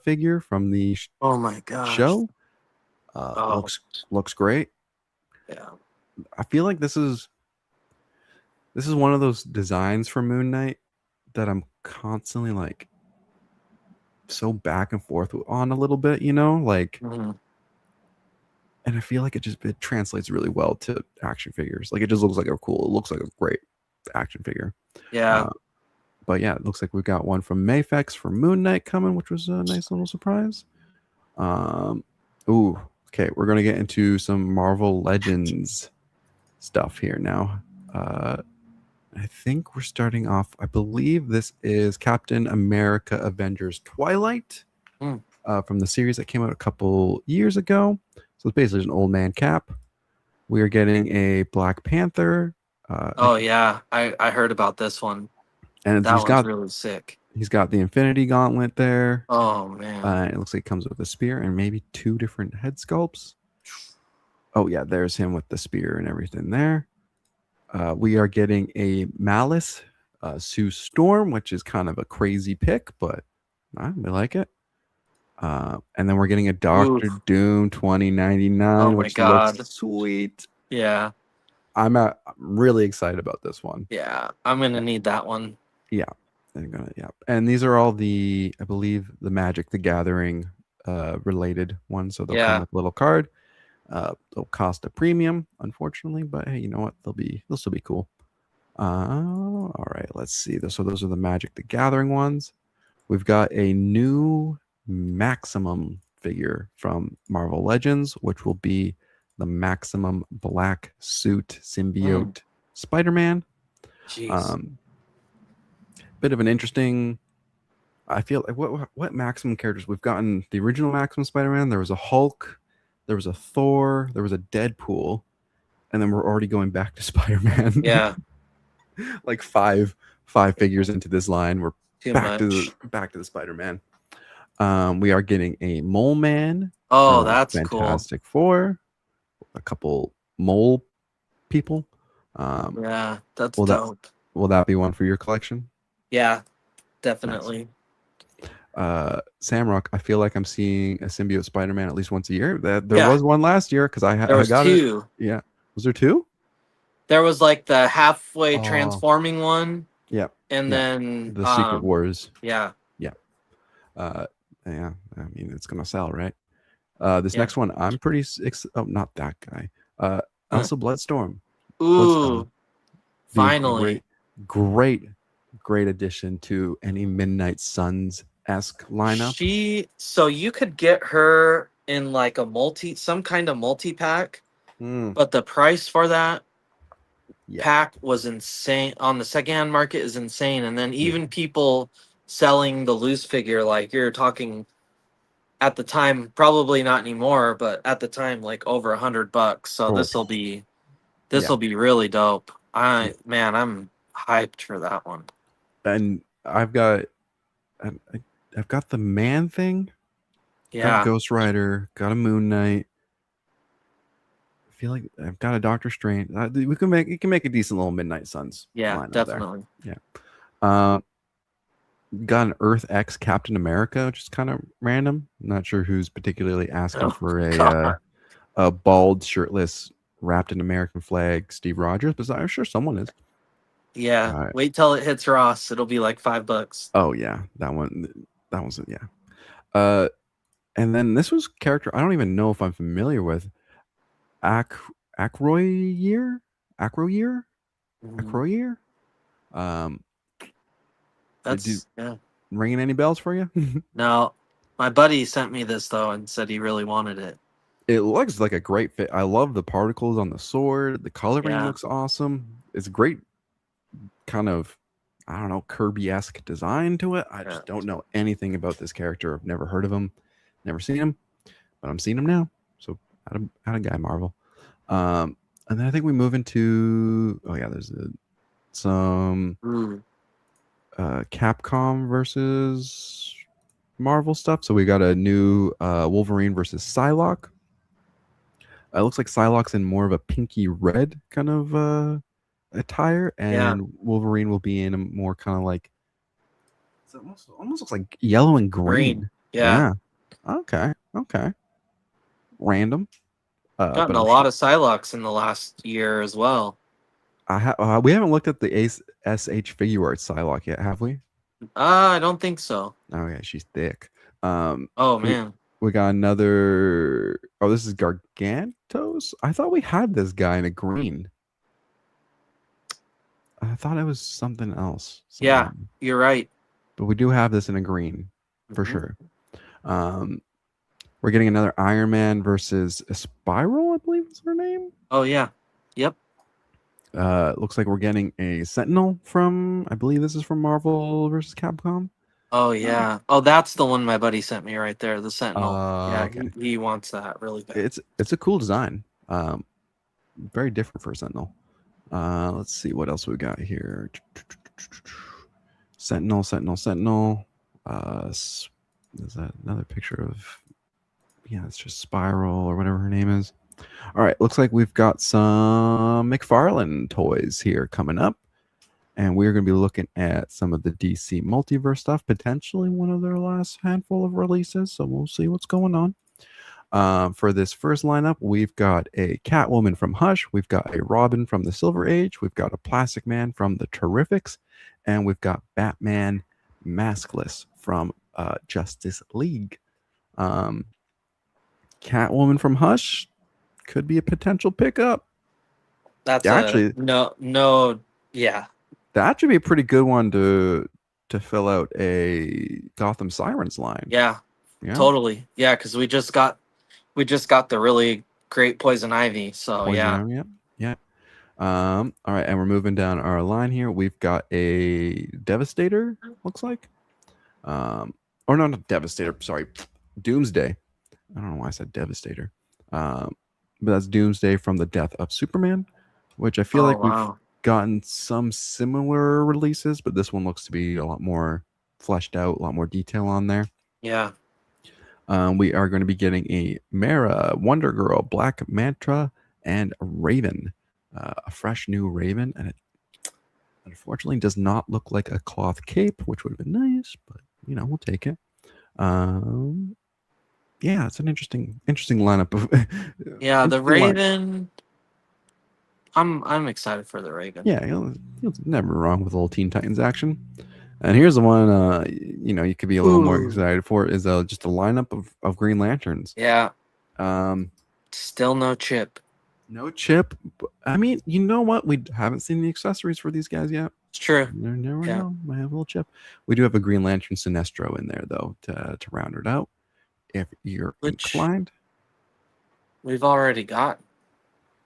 figure from the Oh my gosh. show. Oh Looks great. yeah. I feel like this is one of those designs for Moon Knight that I'm constantly like so back and forth on a little bit, like, Mhm. and I feel like it translates really well to action figures. Like it just looks like it looks like a great action figure. Yeah. Uh, but yeah, it looks like we've got one from Mayfex for Moon Knight coming, which was a nice little surprise. Um, ooh, okay, we're gonna get into some Marvel Legends stuff here now. I think we're starting off. I believe this is Captain America Avengers Twilight Mm. from the series that came out a couple years ago. So it's basically an old man Cap. We are getting a Black Panther, Oh yeah. I heard about this one. and That one's really sick. he's got the Infinity Gauntlet there. Oh man. It looks like it comes with a spear and maybe two different head sculpts. Oh yeah, there's him with the spear and everything there. We are getting a Malice Sue Storm, which is kind of a crazy pick, but we like it. And then we're getting a Doctor Oof. Doom Oh 2099, my which looks god. sweet. Yeah. I'm really excited about this one. Yeah. I'm gonna need that one. Yeah, yeah. And these are all I believe, the Magic the Gathering related ones. So they'll come Yeah. with a little card. They'll cost a premium, unfortunately, but hey, you know what? They'll still be cool. All right, let's see. So those are the Magic the Gathering ones. We've got a new Maximum figure from Marvel Legends, which will be the Maximum Black Suit Mm. Symbiote Spider-Man. Jeez. Um, Bit of an interesting. I feel like what Maximum characters we've gotten. The original Maximum Spider-Man. There was a Hulk. There was a Thor. There was a Deadpool, and then we're already going back to Spider-Man. Yeah. Like five figures into this line, we're Too back to much. the Spider-Man. We are getting a Mole Man Oh, from that's cool. Fantastic Four, a couple mole people. Yeah, that's Will that dope. will that be one for your collection? Yeah, Nice. definitely. Samrock, I feel like I'm seeing a symbiote Spider-Man at least once a year. That there Yeah, was one last year because there I was got it. two. Yeah, was there two? There was like the halfway Oh, transforming one, yeah, and yeah. then The Secret Wars. yeah, Yeah. Uh, yeah. I mean, it's gonna sell, right? This yeah. next one, I'm pretty. Oh, not that guy. Uh, Elsa Bloodstorm. Bloodstorm. Ooh, Be a finally. great, great addition to any Midnight Suns esque lineup. So you could get her in like some kind of multi pack, Mm, but the price for that yeah, pack was insane on the secondhand market is insane. And then yeah. even people selling the loose figure, like you're talking at the time, probably not anymore, but at the time, like over $100. So Oh, this yeah. will be really dope. I'm hyped for that one. And I've got the Man Thing. Got a Yeah. Ghost Rider. Got a Moon Knight. I feel like I've got a Doctor Strange. We can make a decent little Midnight Suns Yeah, lineup there. definitely. Yeah. Uh, got an Earth X Captain America, which is kind of random. Not sure who's particularly asking Oh for god. a bald, shirtless, wrapped in American flag Steve Rogers, but I'm sure someone is. Yeah. Wait till it hits Ross. It'll be like $5. Oh yeah, that one. That one's yeah. And then this was character I don't even know if I'm familiar with. Ac Acroyear, Acroyear, Mhm. Acroyear. Um, did That's yeah. ringing any bells for you? Now, my buddy sent me this though and said he really wanted it. It looks like a great fit. I love the particles on the sword. The coloring Yeah. looks awesome. It's great, kind of, I don't know, Kirby-esque design to it. I Yeah. just don't know anything about this character. I've never heard of him, never seen him, but I'm seeing him now. So, out of Guy Marvel. And then I think we move into there's some Mm. Capcom versus Marvel stuff. So we got a new Wolverine versus Psylocke. It looks like Psylocke's in more of a pinky red kind of attire, Yeah. and Wolverine will be in a more kind of like it almost looks like yellow and Green. green. Yeah. Yeah. Okay. Okay. Random. But Gotten a I'm lot sure of Psylocks in the last year as well. we haven't looked at the SH figure art Psylocke yet, have we? I don't think so. Okay, she's thick. Um, Oh we man. we got another. Oh, this is Gargantos. I thought we had this guy in a green. I thought it was something else. Yeah, you're right. But we do have this in a green for Mhm. sure. Um, we're getting another Iron Man versus a Spiral, I believe is her name. Oh yeah. Yep. Looks like we're getting a Sentinel from. I believe this is from Marvel versus Capcom. Oh yeah. Oh, that's the one my buddy sent me right there, the Sentinel. Yeah, Okay. he wants that really bad. It's a cool design. Very different for a Sentinel. Let's see what else we got here. Sentinel, Sentinel, Sentinel. Is that another picture of? Yeah, it's just Spiral or whatever her name is. All right, looks like we've got some McFarlane toys here coming up, and we're going to be looking at some of the DC multiverse stuff. Potentially one of their last handful of releases, so we'll see what's going on. For this first lineup, we've got a Catwoman from Hush, we've got a Robin from the Silver Age, we've got a Plastic Man from the Terrifics, and we've got Batman Maskless from Justice League. Catwoman from Hush could be a potential pickup. That's Actually, no, yeah. that should be a pretty good one to fill out a Gotham Sirens line. Yeah. Yeah. Totally. Yeah, because we just got the really great Poison Ivy. So Poison yeah. Ivy, yeah. All right, and we're moving down our line here. We've got a Devastator, looks like. Or no, not Devastator, sorry. Doomsday. I don't know why I said Devastator. But that's Doomsday from the Death of Superman, which I feel Oh like we've wow. gotten some similar releases, but this one looks to be a lot more fleshed out, a lot more detail on there. Yeah. We are going to be getting a Mara, Wonder Girl, Black Manta, and Raven. A fresh new Raven, and it unfortunately does not look like a cloth cape, which would have been nice, but we'll take it. Yeah, it's an interesting lineup of Yeah, the interesting line. Raven. I'm excited for the Raven. Yeah, it's never wrong with a little Teen Titans action. And here's the one you could be a little more Ooh. excited for is just a lineup of Green Lanterns. Yeah. Um, Still no Chip. no Chip. I mean, you know what? We haven't seen the accessories for these guys yet. It's true. You never Yeah. know. Might have a little Chip. We do have a Green Lantern Sinestro in there though to round it out. If you're inclined, We've already got.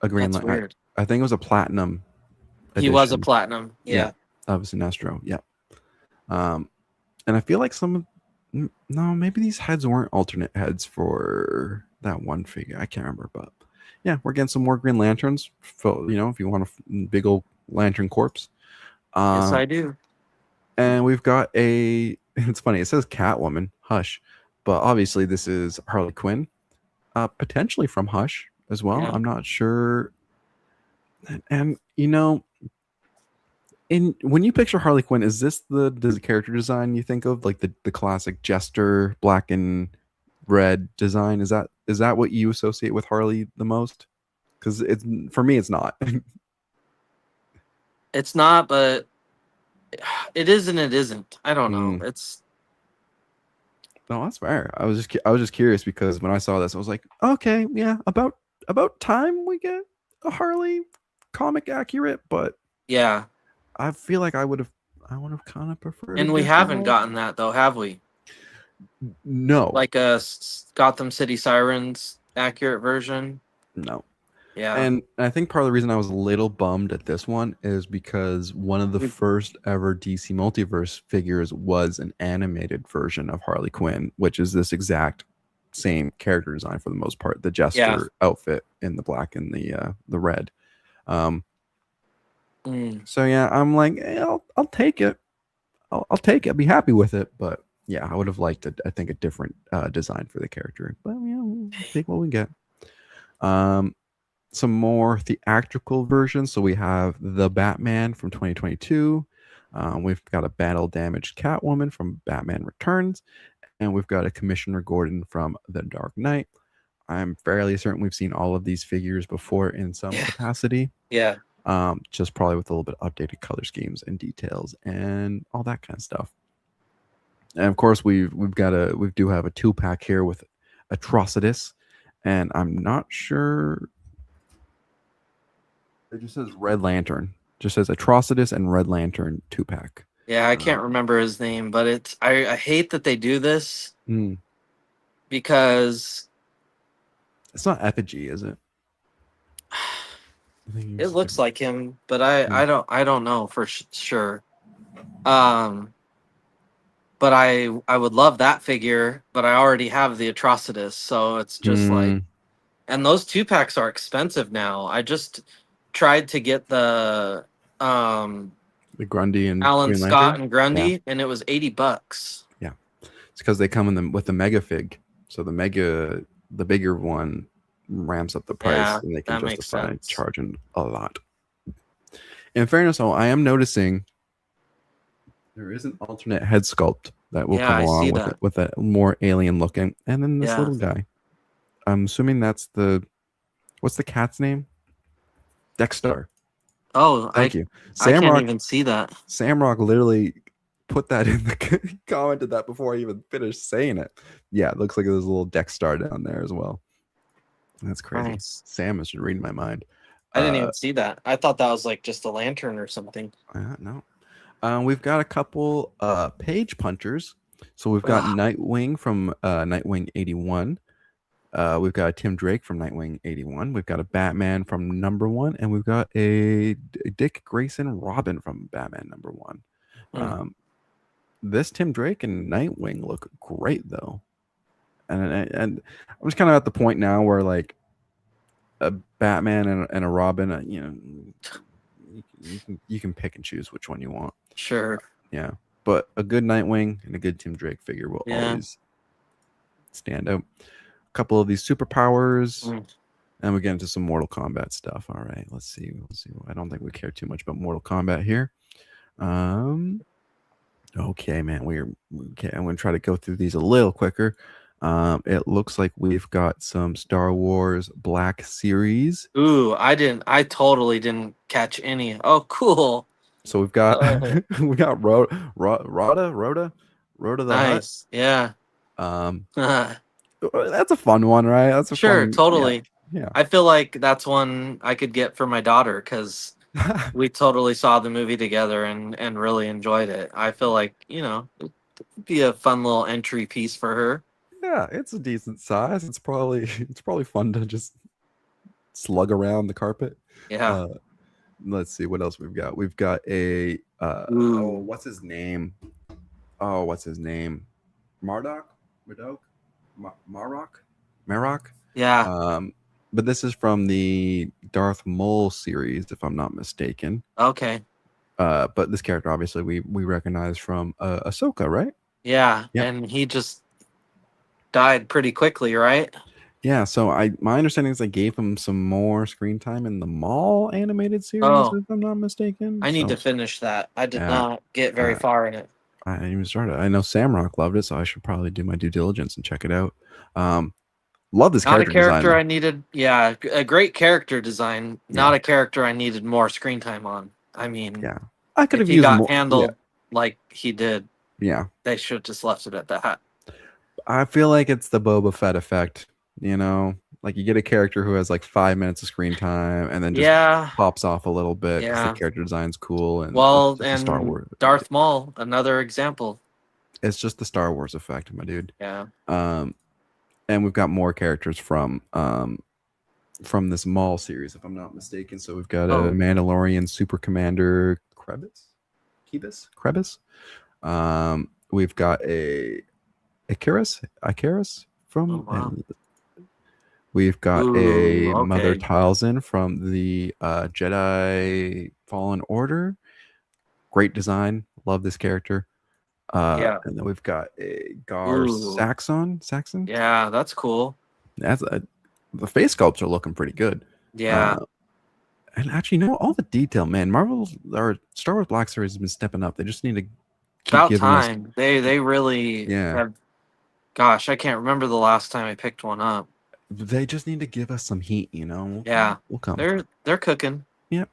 a Green That's Lantern. weird. I think it was a platinum. He was a edition. platinum. Yeah. Of Sinestro. Yeah. And I feel like no, maybe these heads weren't alternate heads for that one figure. I can't remember, but yeah, we're getting some more Green Lanterns. If you want a big old lantern corpse. Yes, I do. And we've got a. It's funny. It says Catwoman. Hush, but obviously this is Harley Quinn, potentially from Hush as well. Yeah. I'm not sure. And you know, in when you picture Harley Quinn, is this the character design you think of, like the classic jester black and red design? Is that what you associate with Harley the most? Because it's for me, it's not. It's not, but it is and it isn't. I don't know. Mm. It's No, that's fair. I was just curious because when I saw this, I was like, okay, yeah, about time we get a Harley comic accurate, but yeah. I feel like I would have kind of preferred a And we different haven't one. gotten that though, have we? No, Like a Gotham City Sirens accurate version. no. Yeah. And I think part of the reason I was a little bummed at this one is because one of the We- first ever DC Multiverse figures was an animated version of Harley Quinn, which is this exact same character design for the most part, the Yeah. Jester outfit in the black and the red. Um, Mm. so yeah, I'm like, I'll take it. I'll take it. I'll be happy with it. But yeah, I would have liked I think a different design for the character. But we'll take what we get. Um, some more theatrical versions. So we have the Batman from 2022. We've got a battle damaged Catwoman from Batman Returns, and we've got a Commissioner Gordon from The Dark Knight. I'm fairly certain we've seen all of these figures before in some Yeah. capacity. Yeah. Just probably with a little bit updated color schemes and details and all that kind of stuff. And of course, we do have a 2-pack here with Atrocitus, and I'm not sure. It just says Red Lantern. Just says Atrocitus and Red Lantern 2-pack. Yeah, I can't remember his name, but I hate that they do this Mm. because It's not Effigy, is it? I think it it's looks like him, but I don't know for sure. Um, but I would love that figure, but I already have the Atrocitus, so it's just like, Mm, and those 2-packs are expensive now. I just tried to get the the Grundy and Alan Green Scott Lantern. and Yeah, Grundy, and it was $80. yeah. It's because they come in with the mega fig. So the bigger one ramps up the price, Yeah, and they can that makes justify sense. charging a lot. In fairness, though, I am noticing there is an alternate head sculpt that will Yeah, come I see along with it, that. with a more alien looking, and then this Yeah. little guy. I'm assuming that's what's the cat's name? Dexter. Oh, Thank you. I can't Samrock even see that. Samrock literally put that in the commented that before I even finished saying it. Yeah, it looks like there's a little Dexter down there as well. That's crazy. Nice. Sam is reading my mind. I didn't Uh, even see that. I thought that was like just a lantern or something. no. We've got a couple page punchers. So we've got Ugh. Nightwing from Nightwing 81. We've got a Tim Drake from Nightwing 81. We've got a Batman from number 1, and we've got a Dick Grayson Robin from Batman number 1. Mm. This Tim Drake and Nightwing look great though, and I'm just kind of at the point now where like a Batman and a Robin, you can pick and choose which one you want. Sure. Yeah, but a good Nightwing and a good Tim Drake figure will Yeah. always stand out. A couple of these superpowers, Mm. and we get into some Mortal Kombat stuff. All right, let's see. I don't think we care too much about Mortal Kombat here. Okay, man. Okay. I'm gonna try to go through these a little quicker. It looks like we've got some Star Wars Black Series. Ooh, I totally didn't catch any. Oh, cool. So we've got Oh, we got Rhoda the Hut. nice. Yeah. Um, that's a fun one, right? That's a Sure, fun, yeah, totally. yeah. I feel like that's one I could get for my daughter because we totally saw the movie together and really enjoyed it. I feel like, it'd be a fun little entry piece for her. Yeah, it's a decent size. It's probably fun to just slug around the carpet. Yeah. Uh, let's see what else we've got. We've got a Ooh. what's his name? Oh, what's his name? Marduk? Marduk? Marok? Yeah. But this is from the Darth Maul series, if I'm not mistaken. Okay. But this character obviously we recognize from Ahsoka, right? Yeah. Yep. And he just died pretty quickly, right? Yeah, so my understanding is I gave him some more screen time in the Mall animated series, Oh, if I'm not mistaken. I need to So finish that. I did yeah, not get very uh, far in it. I didn't even started. I know Samrock loved it, so I should probably do my due diligence and check it out. Um, love this Not a character design character though. I needed. Yeah, a great character design. Yeah, Not a character I needed more screen time on. I mean, yeah. I could if have he used got more. Yeah, handled like he did, yeah. they should have just left it at that. I feel like it's the Boba Fett effect. You know, like you get a character who has like 5 minutes of screen time and then just Yeah, pops off a little bit because the yeah. character design's cool and it's Well, just a Star and Wars. Darth Maul, another example. It's just the Star Wars effect, my dude. Yeah. Um, and we've got more characters from this Maul series, if I'm not mistaken. So we've got a Oh, Mandalorian Super Commander Krebis. We've got a Icarus oh from, wow. and we've got Ooh, a Mother okay. Talzin from the Jedi Fallen Order. Great design. Love this character. Yeah. And then we've got a Gar Ooh, Saxon. yeah. That's cool. That's the face sculpts are looking pretty good. Yeah. Uh, and actually, you know, all the detail, man. Marvel or Star Wars Black Series has been stepping up. They just need to keep About giving us, time. They really yeah. have. Gosh, I can't remember the last time I picked one up. They just need to give us some heat. You know, Yeah, we'll come. they're cooking. Yeah.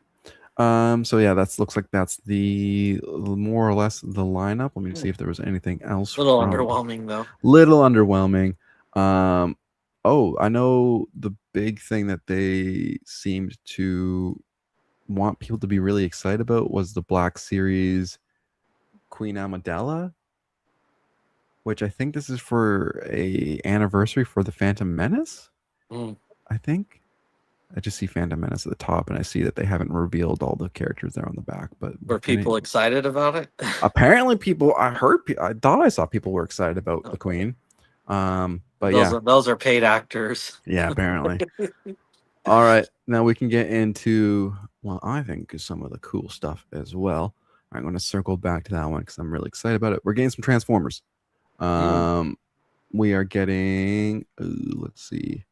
So yeah, that's looks like that's the more or less the lineup. Let me A see if there was anything else little from. underwhelming though. Little underwhelming. Um, oh, I know the big thing that they seemed to want people to be really excited about was the Black Series Queen Amidala, which I think this is for a anniversary for the Phantom Menace. Mm. I think I just see Phantom Menace at the top, and I see that they haven't revealed all the characters there on the back. But Were we're people getting excited about it? apparently people. I thought I saw people were excited about the Queen. But yeah, Those are paid actors. yeah, apparently. All right, now we can get into well, I think some of the cool stuff as well. I'm going to circle back to that one because I'm really excited about it. We're getting some Transformers. Mm. Um, we are getting. Let's see.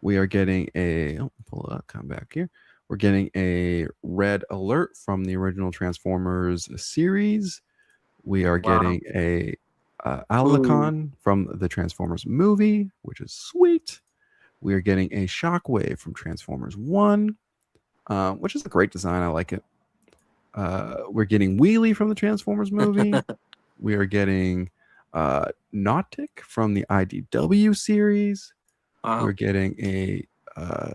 We are getting a. Oh, pull it up. Come back here. We're getting a red alert from the original Transformers series. We are Wow. getting a Ooh. Alucon from the Transformers movie, which is sweet. We are getting a Shockwave from Transformers 1, which is a great design. I like it. We're getting Wheelie from the Transformers movie. We are getting Nautic from the IDW series. We're Wow. getting a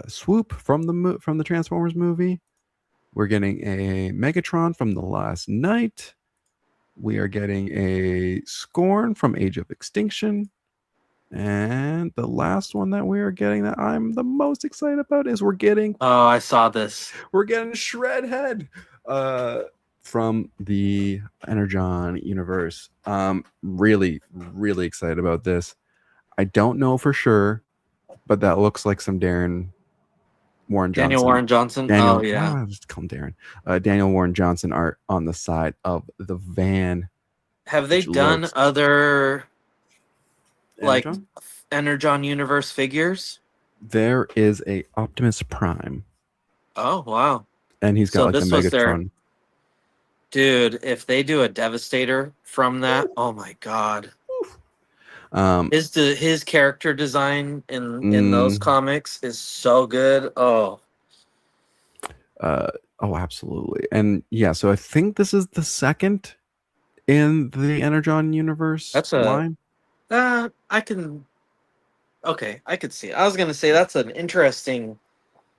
Swoop from the Transformers movie. We're getting a Megatron from The Last Night. We are getting a Scorn from Age of Extinction. And the last one that we are getting that I'm the most excited about is Oh, I saw this. we're getting Shredhead from the Energon universe. Really, really excited about this. I don't know for sure, but that looks like some Darren Warren Daniel Johnson. Warren Johnson. Oh Daniel, why yeah. do I just call him Darren? Daniel Warren Johnson art on the side of the van, Have they which done looks other like Energon. Energon universe figures? There is a Optimus Prime, Oh wow. and he's got So like the this was their Megatron. dude. If they do a Devastator from that, oh my god. Um, His character design in those mm, comics is so good. Oh, uh, oh, absolutely, and yeah. So I think this is the second in the Energon universe that's a line. I can okay, I could see it. I was gonna say that's an interesting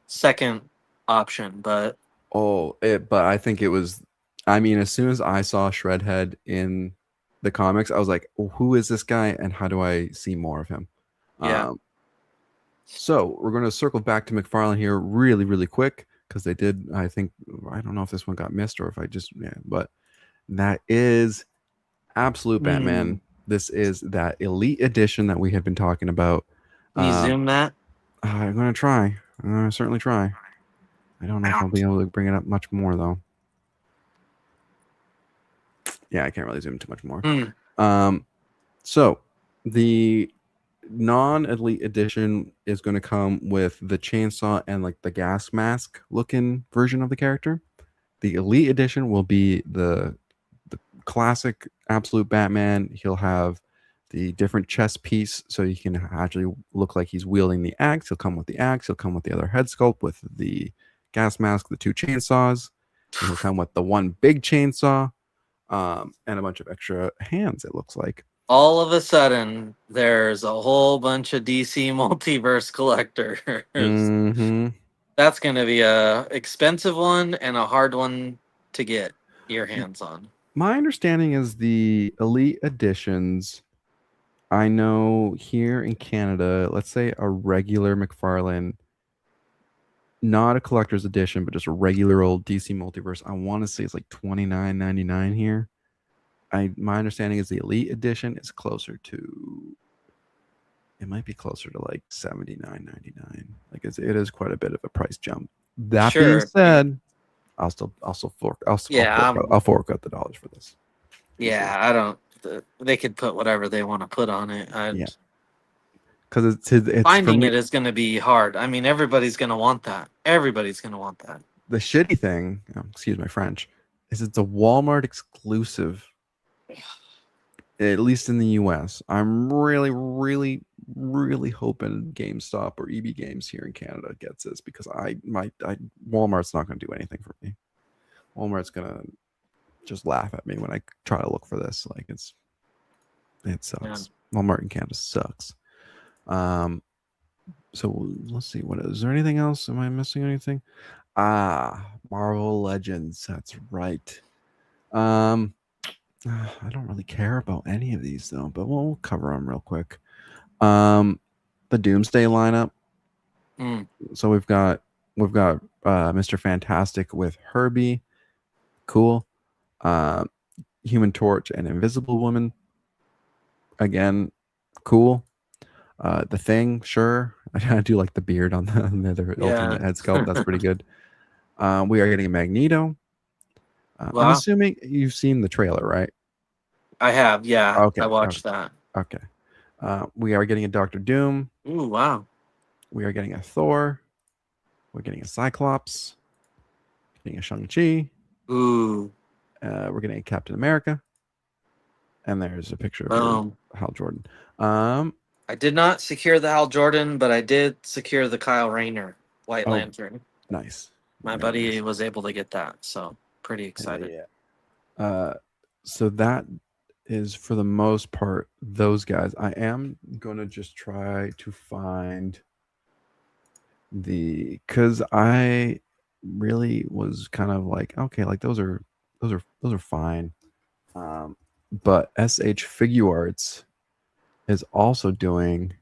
second option, but But I think it was. I mean, as soon as I saw Shredhead in the comics, I was like, oh, "Who is this guy, and how do I see more of him?" yeah. Um, so we're going to circle back to McFarlane here, really, really quick, because they did. I think I don't know if this one got missed or if I just yeah, but that is absolute Hmm. Batman. This is that elite edition that we had been talking about. Can you Um, zoom that? I'm going to try. I'm going to certainly try. I don't know if I'll be able to bring it up much more though. Yeah, I can't really zoom too much more. Hmm. Um, so the non-elite edition is going to come with the chainsaw and like the gas mask looking version of the character. The elite edition will be the classic absolute Batman. He'll have the different chest piece so he can actually look like he's wielding the axe. He'll come with the axe. He'll come with the other head sculpt with the gas mask, the two chainsaws. And he'll come with the one big chainsaw, and a bunch of extra hands, it looks like. All of a sudden, there's a whole bunch of DC multiverse collectors. Mm-hmm. That's going to be a expensive one and a hard one to get your hands on. My understanding is the elite editions. I know here in Canada, let's say a regular McFarlane, not a collector's edition, but just a regular old DC multiverse. I want to say it's like $29.99 here. My understanding is the elite edition is closer to. It might be closer to like $79.99. Like it is quite a bit of a price jump. That being Sure. said, I'll fork Yeah, I'll fork out the dollars for this. yeah, I don't. They could put whatever they want to put on it. Yeah, because it's for Finding me. it is going to be hard. I mean, everybody's going to want that. Everybody's going to want that. The shitty thing, excuse my French, is it's a Walmart exclusive. At least in the US. I'm really, really, really hoping GameStop or EB Games here in Canada gets this because Walmart's not going to do anything for me. Walmart's going to just laugh at me when I try to look for this. Like it sucks. Yeah. Walmart in Canada sucks. So let's see. Is there anything else? Am I missing anything? Marvel Legends. That's right. I don't really care about any of these though, but we'll cover them real quick. The Doomsday lineup. So we've got Mr. Fantastic with Herbie, cool. Human Torch and Invisible Woman, again, cool. The Thing, sure. I do like the beard on the other alternate head sculpt. That's pretty good. We are getting a Magneto. Wow. I'm assuming you've seen the trailer, right? I have, yeah. Okay. I watched that. Okay. We are getting a Doctor Doom. Ooh, wow. We are getting a Thor. We're getting a Cyclops. Getting a Shang-Chi. Ooh. We're getting a Captain America. And there's a picture of Hal Jordan. I did not secure the Hal Jordan, but I did secure the Kyle Rayner White Lantern. Nice. My buddy was able to get that, so pretty excited. Yeah. So that is for the most part those guys. I am gonna just try to find because I really was kind of like, okay, like those are fine. But SH Figuarts is also doing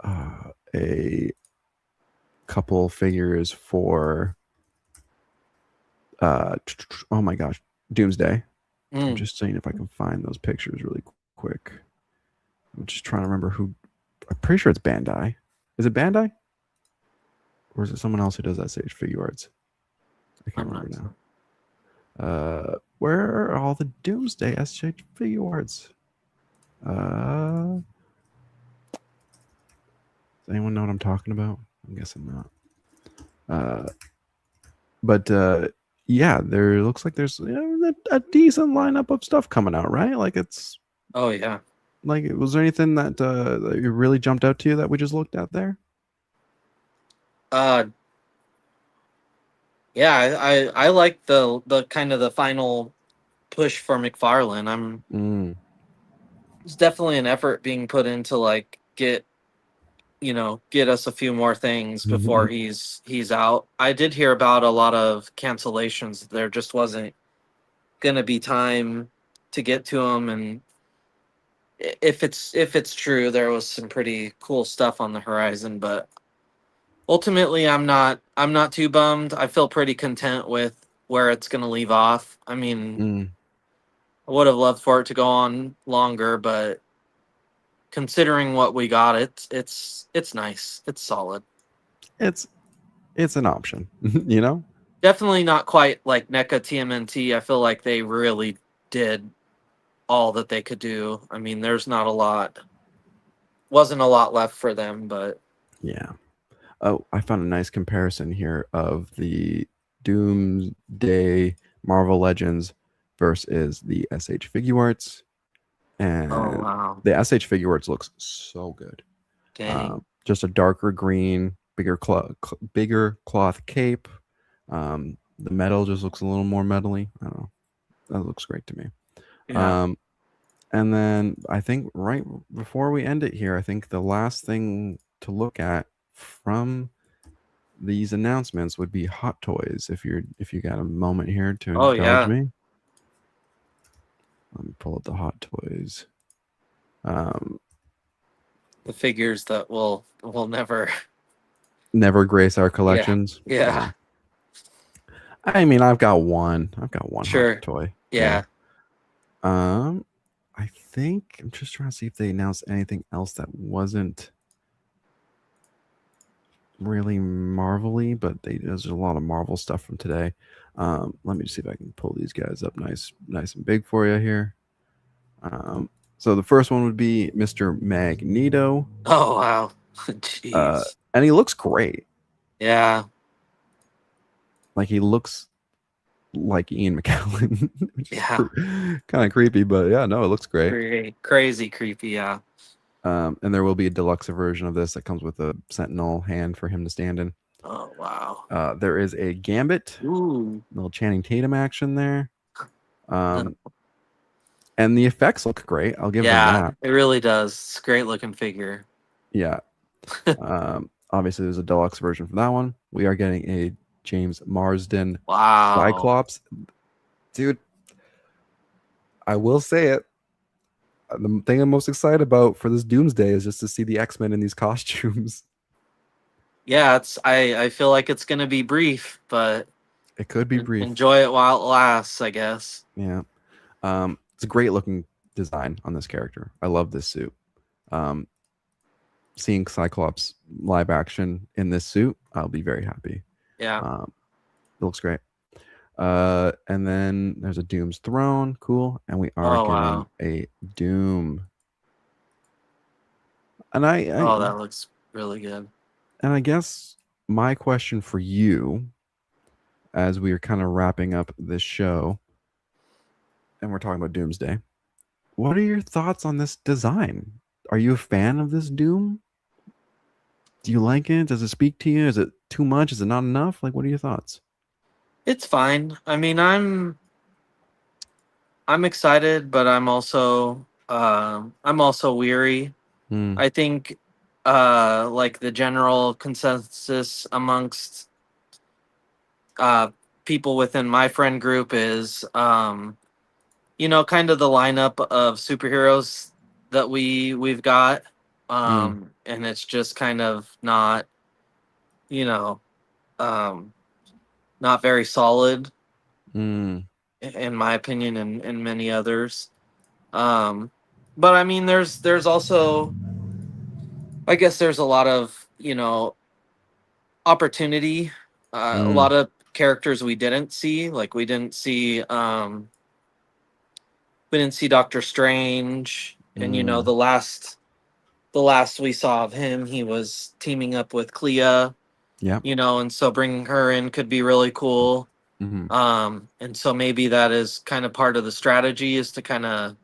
a couple figures for oh my gosh, Doomsday. I'm just seeing if I can find those pictures really quick. I'm just trying to remember who. I'm pretty sure it's Bandai. Is it Bandai? Or is it someone else who does SH Figuarts? I can't remember now. Where are all the Doomsday SH Figuarts? Does anyone know what I'm talking about? I'm guessing not. But yeah, there looks like there's a decent lineup of stuff coming out, right? Like it's. Oh yeah. Like, was there anything that really jumped out to you that we just looked at there? Yeah, I like the kind of the final push for McFarlane. There's definitely an effort being put into like get us a few more things before he's out. I did hear about a lot of cancellations. There just wasn't gonna be time to get to them, and if it's true, there was some pretty cool stuff on the horizon. But ultimately, I'm not too bummed. I feel pretty content with where it's gonna leave off. I mean, I would have loved for it to go on longer, but considering what we got, it's nice. It's solid. It's an option, Definitely not quite like NECA TMNT. I feel like they really did all that they could do. I mean, there's not a lot wasn't a lot left for them, but Yeah. Oh, I found a nice comparison here of the Doomsday Marvel Legends versus the SH Figure Arts, oh and wow, the SH Figure Arts looks so good. dang, Just a darker green, bigger cloth cape. The metal just looks a little more metally. I don't know. That looks great to me. yeah. Um, and then I think right before we end it here, I think the last thing to look at from these announcements would be Hot Toys. If you got a moment here to Oh indulge yeah, me, let me pull up the Hot Toys. Um, the figures that will never. Never grace our Yeah, collections. yeah, Yeah, I mean, I've got one. I've got one Hot sure, Toy. Yeah. yeah. Um, I think I'm just trying to see if they announced anything else that wasn't really Marvel-y, but there's a lot of Marvel stuff from today. Let me see if I can pull these guys up nice and big for you here. Um, so the first one would be Mr. Magneto, Oh wow, jeez, and he looks great. yeah, Like he looks like Ian McKellen, which is yeah. kind of creepy, but yeah, no, it looks great. Crazy creepy, yeah. And there will be a deluxe version of this that comes with a Sentinel hand for him to stand in. Oh wow. There is a Gambit, Ooh. little Channing Tatum action there. Um, and the effects look great. I'll give them Yeah, that. it really does. It's a great looking figure. Yeah. Obviously, there's a deluxe version for that one. We are getting a James Marsden Wow. Cyclops. Dude, I will say it. The thing I'm most excited about for this Doomsday is just to see the X-Men in these costumes. Yeah, it's I feel like it's gonna be brief, but It could be brief. enjoy it while it lasts, I guess. Yeah. It's a great looking design on this character. I love this suit. Um, Seeing Cyclops live action in this suit, I'll be very happy. Yeah. It looks great. And then there's a Doom's Throne, cool, and we are Oh getting wow. a Doom. And Oh, that looks really good. I guess my question for you, as we are kind of wrapping up this show, and we're talking about Doomsday, what are your thoughts on this design? Are you a fan of this Doom? Do you like it? Does it speak to you? Is it too much? Is it not enough? Like, what are your thoughts? It's fine. I mean, I'm excited, but I'm also weary. Hmm. I think like the general consensus amongst uh people within my friend group is kind of the lineup of superheroes that we've got, Hmm. and it's just kind of not, you know, um not very solid Hmm. in my opinion, and many others. um but I mean, there's also, I guess there's a lot of, opportunity, a Hmm. lot of characters we didn't see, like we didn't see Doctor Strange, and Hmm. the last we saw of him, he was teaming up with Clea, Yep. and so bringing her in could be really cool. Hmm. And so maybe that is kind of part of the strategy, is to kind of,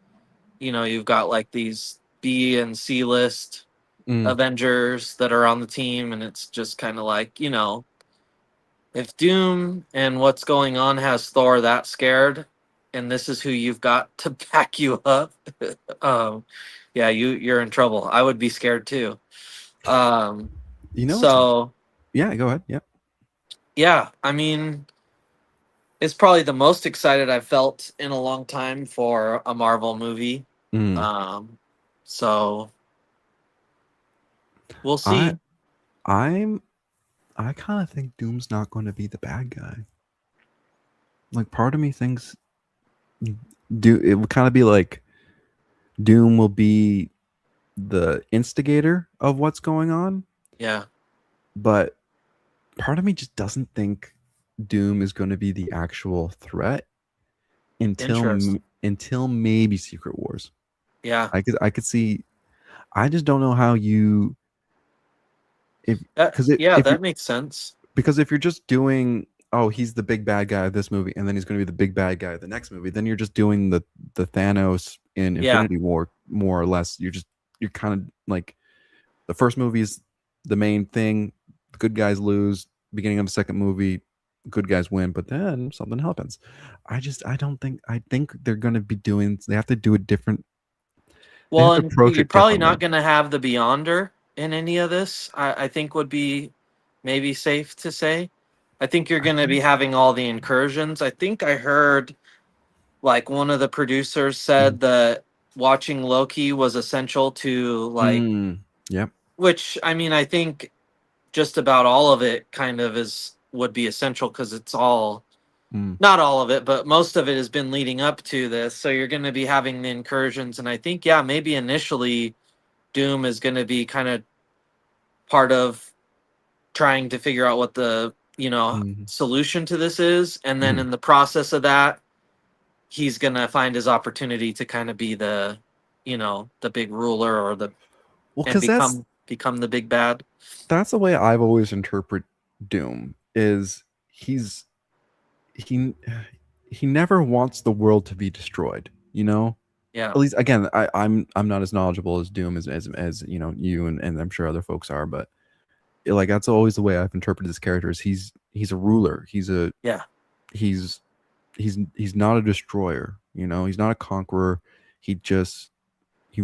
you've got like these B and C list Hmm. Avengers that are on the team, and it's just kind of like, if Doom and what's going on has Thor that scared, and this is who you've got to back you up, um, yeah, you're in trouble. I would be scared too. Um, You know what's? so Yeah, go ahead. Yep. yeah, I mean, it's probably the most excited I've felt in a long time for a Marvel movie. Mm. Um, so we'll I see. I'm I kind of think Doom's not going to be the bad guy. Like part of me thinks do it would kind of be like Doom will be the instigator of what's going on, Yeah, but part of me just doesn't think Doom is going to be the actual threat until interesting. until maybe Secret Wars. Yeah, I could see. I just don't know how you if because Yeah, if you that makes sense. because if you're just doing, oh, he's the big bad guy of this movie and then he's going to be the big bad guy of the next movie, then you're just doing the Thanos in Yeah, Infinity War more or less. You're kind of like, the first movie is the main thing, the good guys lose, beginning of the second movie good guys win, but then something happens. I don't think, I think they're going to be doing, they have to do a different, they have well, to and approach you're it probably differently. not going to have the Beyonder in any of this. I think would be maybe safe to say. I think you're I going to be think having all the incursions. I think I heard like one of the producers Mhm. said that watching Loki was essential to like, Yep. which I mean, I think just about all of it kind of is would be essential because it's all, Mm, not all of it, but most of it has been leading up to this. So you're going to be having the incursions, and I think yeah, maybe initially Doom is going to be kind of part of trying to figure out what the mhm, solution to this is, and then mhm. in the process of that, he's going to find his opportunity to kind of be the the big ruler or the Well, and because become the big bad. that's the way I've always interpret Doom is he he never wants the world to be destroyed, you know? Yeah, At least again, I'm not as knowledgeable as Doom as you know, you and I'm sure other folks are, but like that's always the way I've interpreted this character is he's a ruler. yeah, He's he's not a destroyer, you know, he's not a conqueror. He just he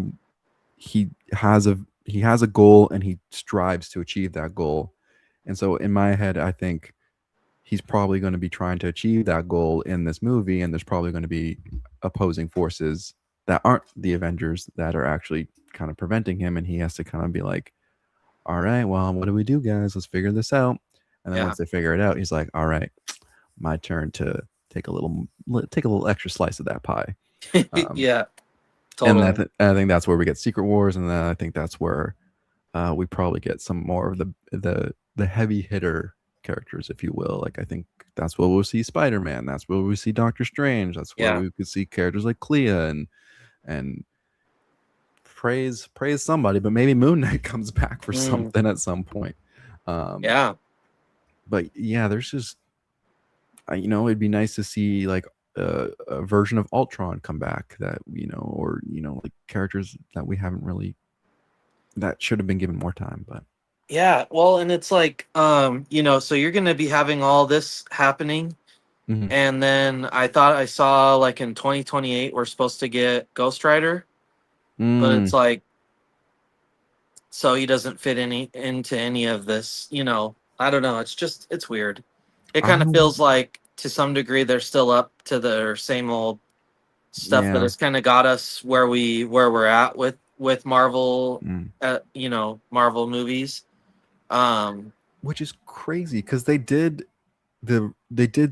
he has a goal and he strives to achieve that goal. And so in my head, I think he's probably going to be trying to achieve that goal in this movie, and there's probably going to be opposing forces that aren't the Avengers that are actually kind of preventing him, and he has to kind of be like, all right, well, what do we do, guys? Let's figure this out. And then yeah, once they figure it out, he's like, all right, my turn to take a little extra slice of that pie. um, yeah, and totally. I think that's where we get Secret Wars, and then I think that's where we probably get some more of the heavy hitter characters, if you will. Like I think that's where we'll see Spider Man. That's where we see Doctor Strange. That's where Yeah. we could see characters like Clea and praise somebody, but maybe Moon Knight comes back for Mm, something at some point. Um, yeah. but yeah, there's just you know, it'd be nice to see like a version of Ultron come back that you know, or you know, like characters that we haven't really that should have been given more time, but. Yeah, well, and it's like, so you're going to be having all this happening, Mhm. and then I thought I saw like in 2028 we're supposed to get Ghost Rider, but it's Mm, like, so he doesn't fit any into any of this. I don't know. It's just it's weird. It I kind of hope. feels like to some degree they're still up to their same old stuff that Yeah. has kind of got us where we're at with Marvel, Mm. Marvel movies. Um, Which is crazy because they did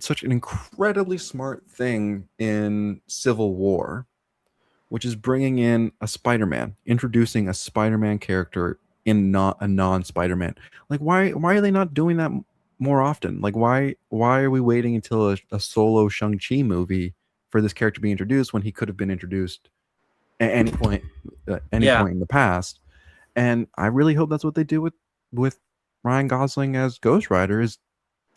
such an incredibly smart thing in Civil War, which is bringing in a Spider-Man, introducing a Spider-Man character in not a non-Spider-Man. Like why are they not doing that more often? Like why are we waiting until a solo Shang-Chi movie for this character to be introduced when he could have been introduced at any yeah, point in the past? And I really hope that's what they do with Ryan Gosling as Ghost Rider is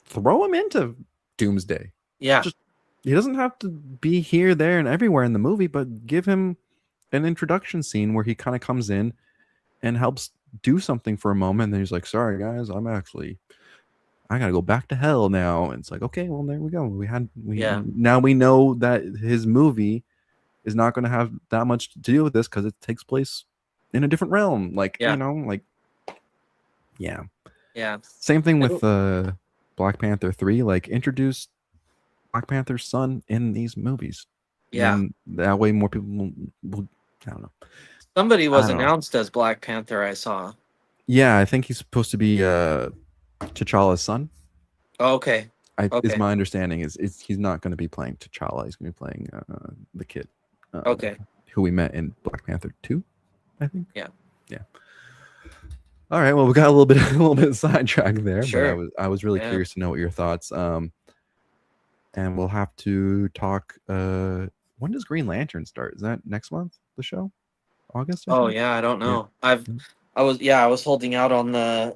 throw him into Doomsday. yeah, Just he doesn't have to be here, there, and everywhere in the movie, but give him an introduction scene where he kind of comes in and helps do something for a moment. And then he's like, "Sorry guys, I gotta go back to hell now." And it's like, okay, well there we go. We yeah, now we know that his movie is not going to have that much to deal with this because it takes place in a different realm. Like you yeah, know, like yeah. yeah. Same thing with It'll- Black Panther 3. Like introduce Black Panther's son in these movies. yeah. Then that way more people will I don't know. Somebody I was don't know. announced as Black Panther. I saw. Yeah, I think he's supposed to be T'Challa's son. Oh, okay, I is okay, my understanding is he's not going to be playing T'Challa. He's going to be playing the kid okay. who we met in Black Panther 2, I think. Yeah, Yeah. All right. Well, we got a little bit a little bit sidetracked there, but sure. I was really Yeah. curious to know what your thoughts. And we'll have to talk. When does Green Lantern start? Is that next month? The show? August, I Oh think. yeah, I don't Yeah. know. I was holding out on the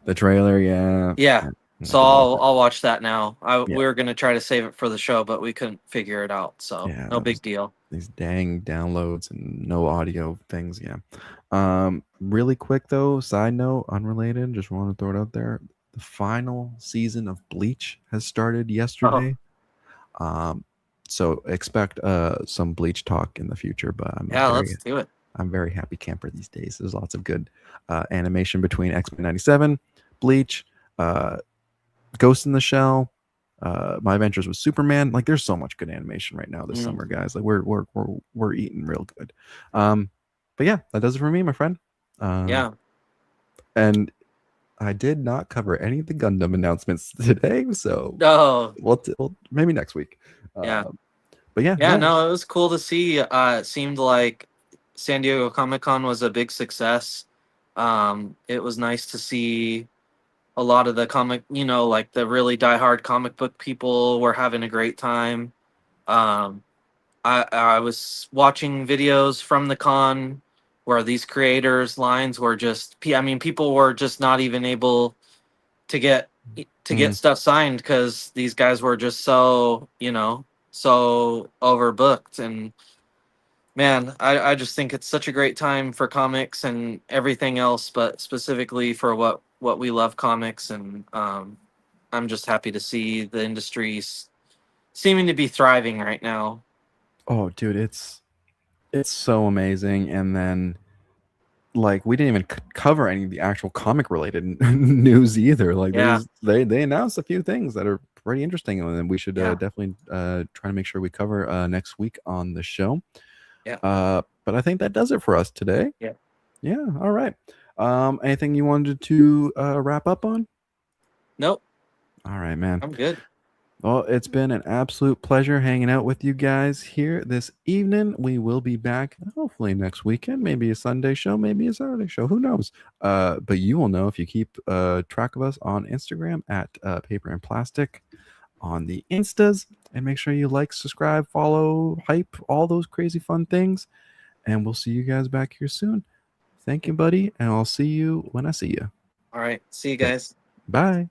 The trailer, yeah. yeah. Yeah. I So did love it. I'll watch that now. Yeah. We were gonna try to save it for the show, but we couldn't figure it out. So Yeah. no big deal. These dang downloads and no audio things. Yeah. Really quick though, side note, unrelated, just want to throw it out there. The final season of Bleach has started Oh yesterday. Um, so expect some Bleach talk in the future, but yeah, let's do it. I'm very happy camper these days. There's lots of good animation between X-Men 97, Bleach, uh, Ghost in the Shell, My Adventures with Superman. Like, there's so much good animation right now this Mm, summer, guys. Like, we're eating real good. But yeah, that does it for me, my friend. yeah. And I did not cover any of the Gundam announcements today, so Oh we'll maybe next week. yeah. But yeah, Yeah, no, no, it was cool to see. It seemed like San Diego Comic Con was a big success. It was nice to see a lot of the like the really diehard comic book people were having a great time. Um, I was watching videos from the con where these creators' lines were just, I mean, people were just not even able to get mm, stuff signed because these guys were just so so overbooked. And man, I just think it's such a great time for comics and everything else, but specifically for what we love comics. And I'm just happy to see the industry seeming to be thriving right now. oh, dude, it's so amazing. And then like we didn't even cover any of the actual comic related news either. Like Yeah, they announced a few things that are pretty interesting, and then we should yeah, definitely try to make sure we cover next week on the show. yeah, But I think that does it for us today. yeah. Yeah. All right. Anything you wanted to wrap up on? Nope, All right, man. I'm good. Well, it's been an absolute pleasure hanging out with you guys here this evening. We will be back hopefully next weekend, maybe a Sunday show, maybe a Saturday show. Who knows? But you will know if you keep track of us on Instagram at Paper and Plastic on the Instas. And make sure you like, subscribe, follow, hype, all those crazy fun things. And we'll see you guys back here soon. Thank you, buddy. And I'll see you when I see you. All right, see you Okay. guys. Bye.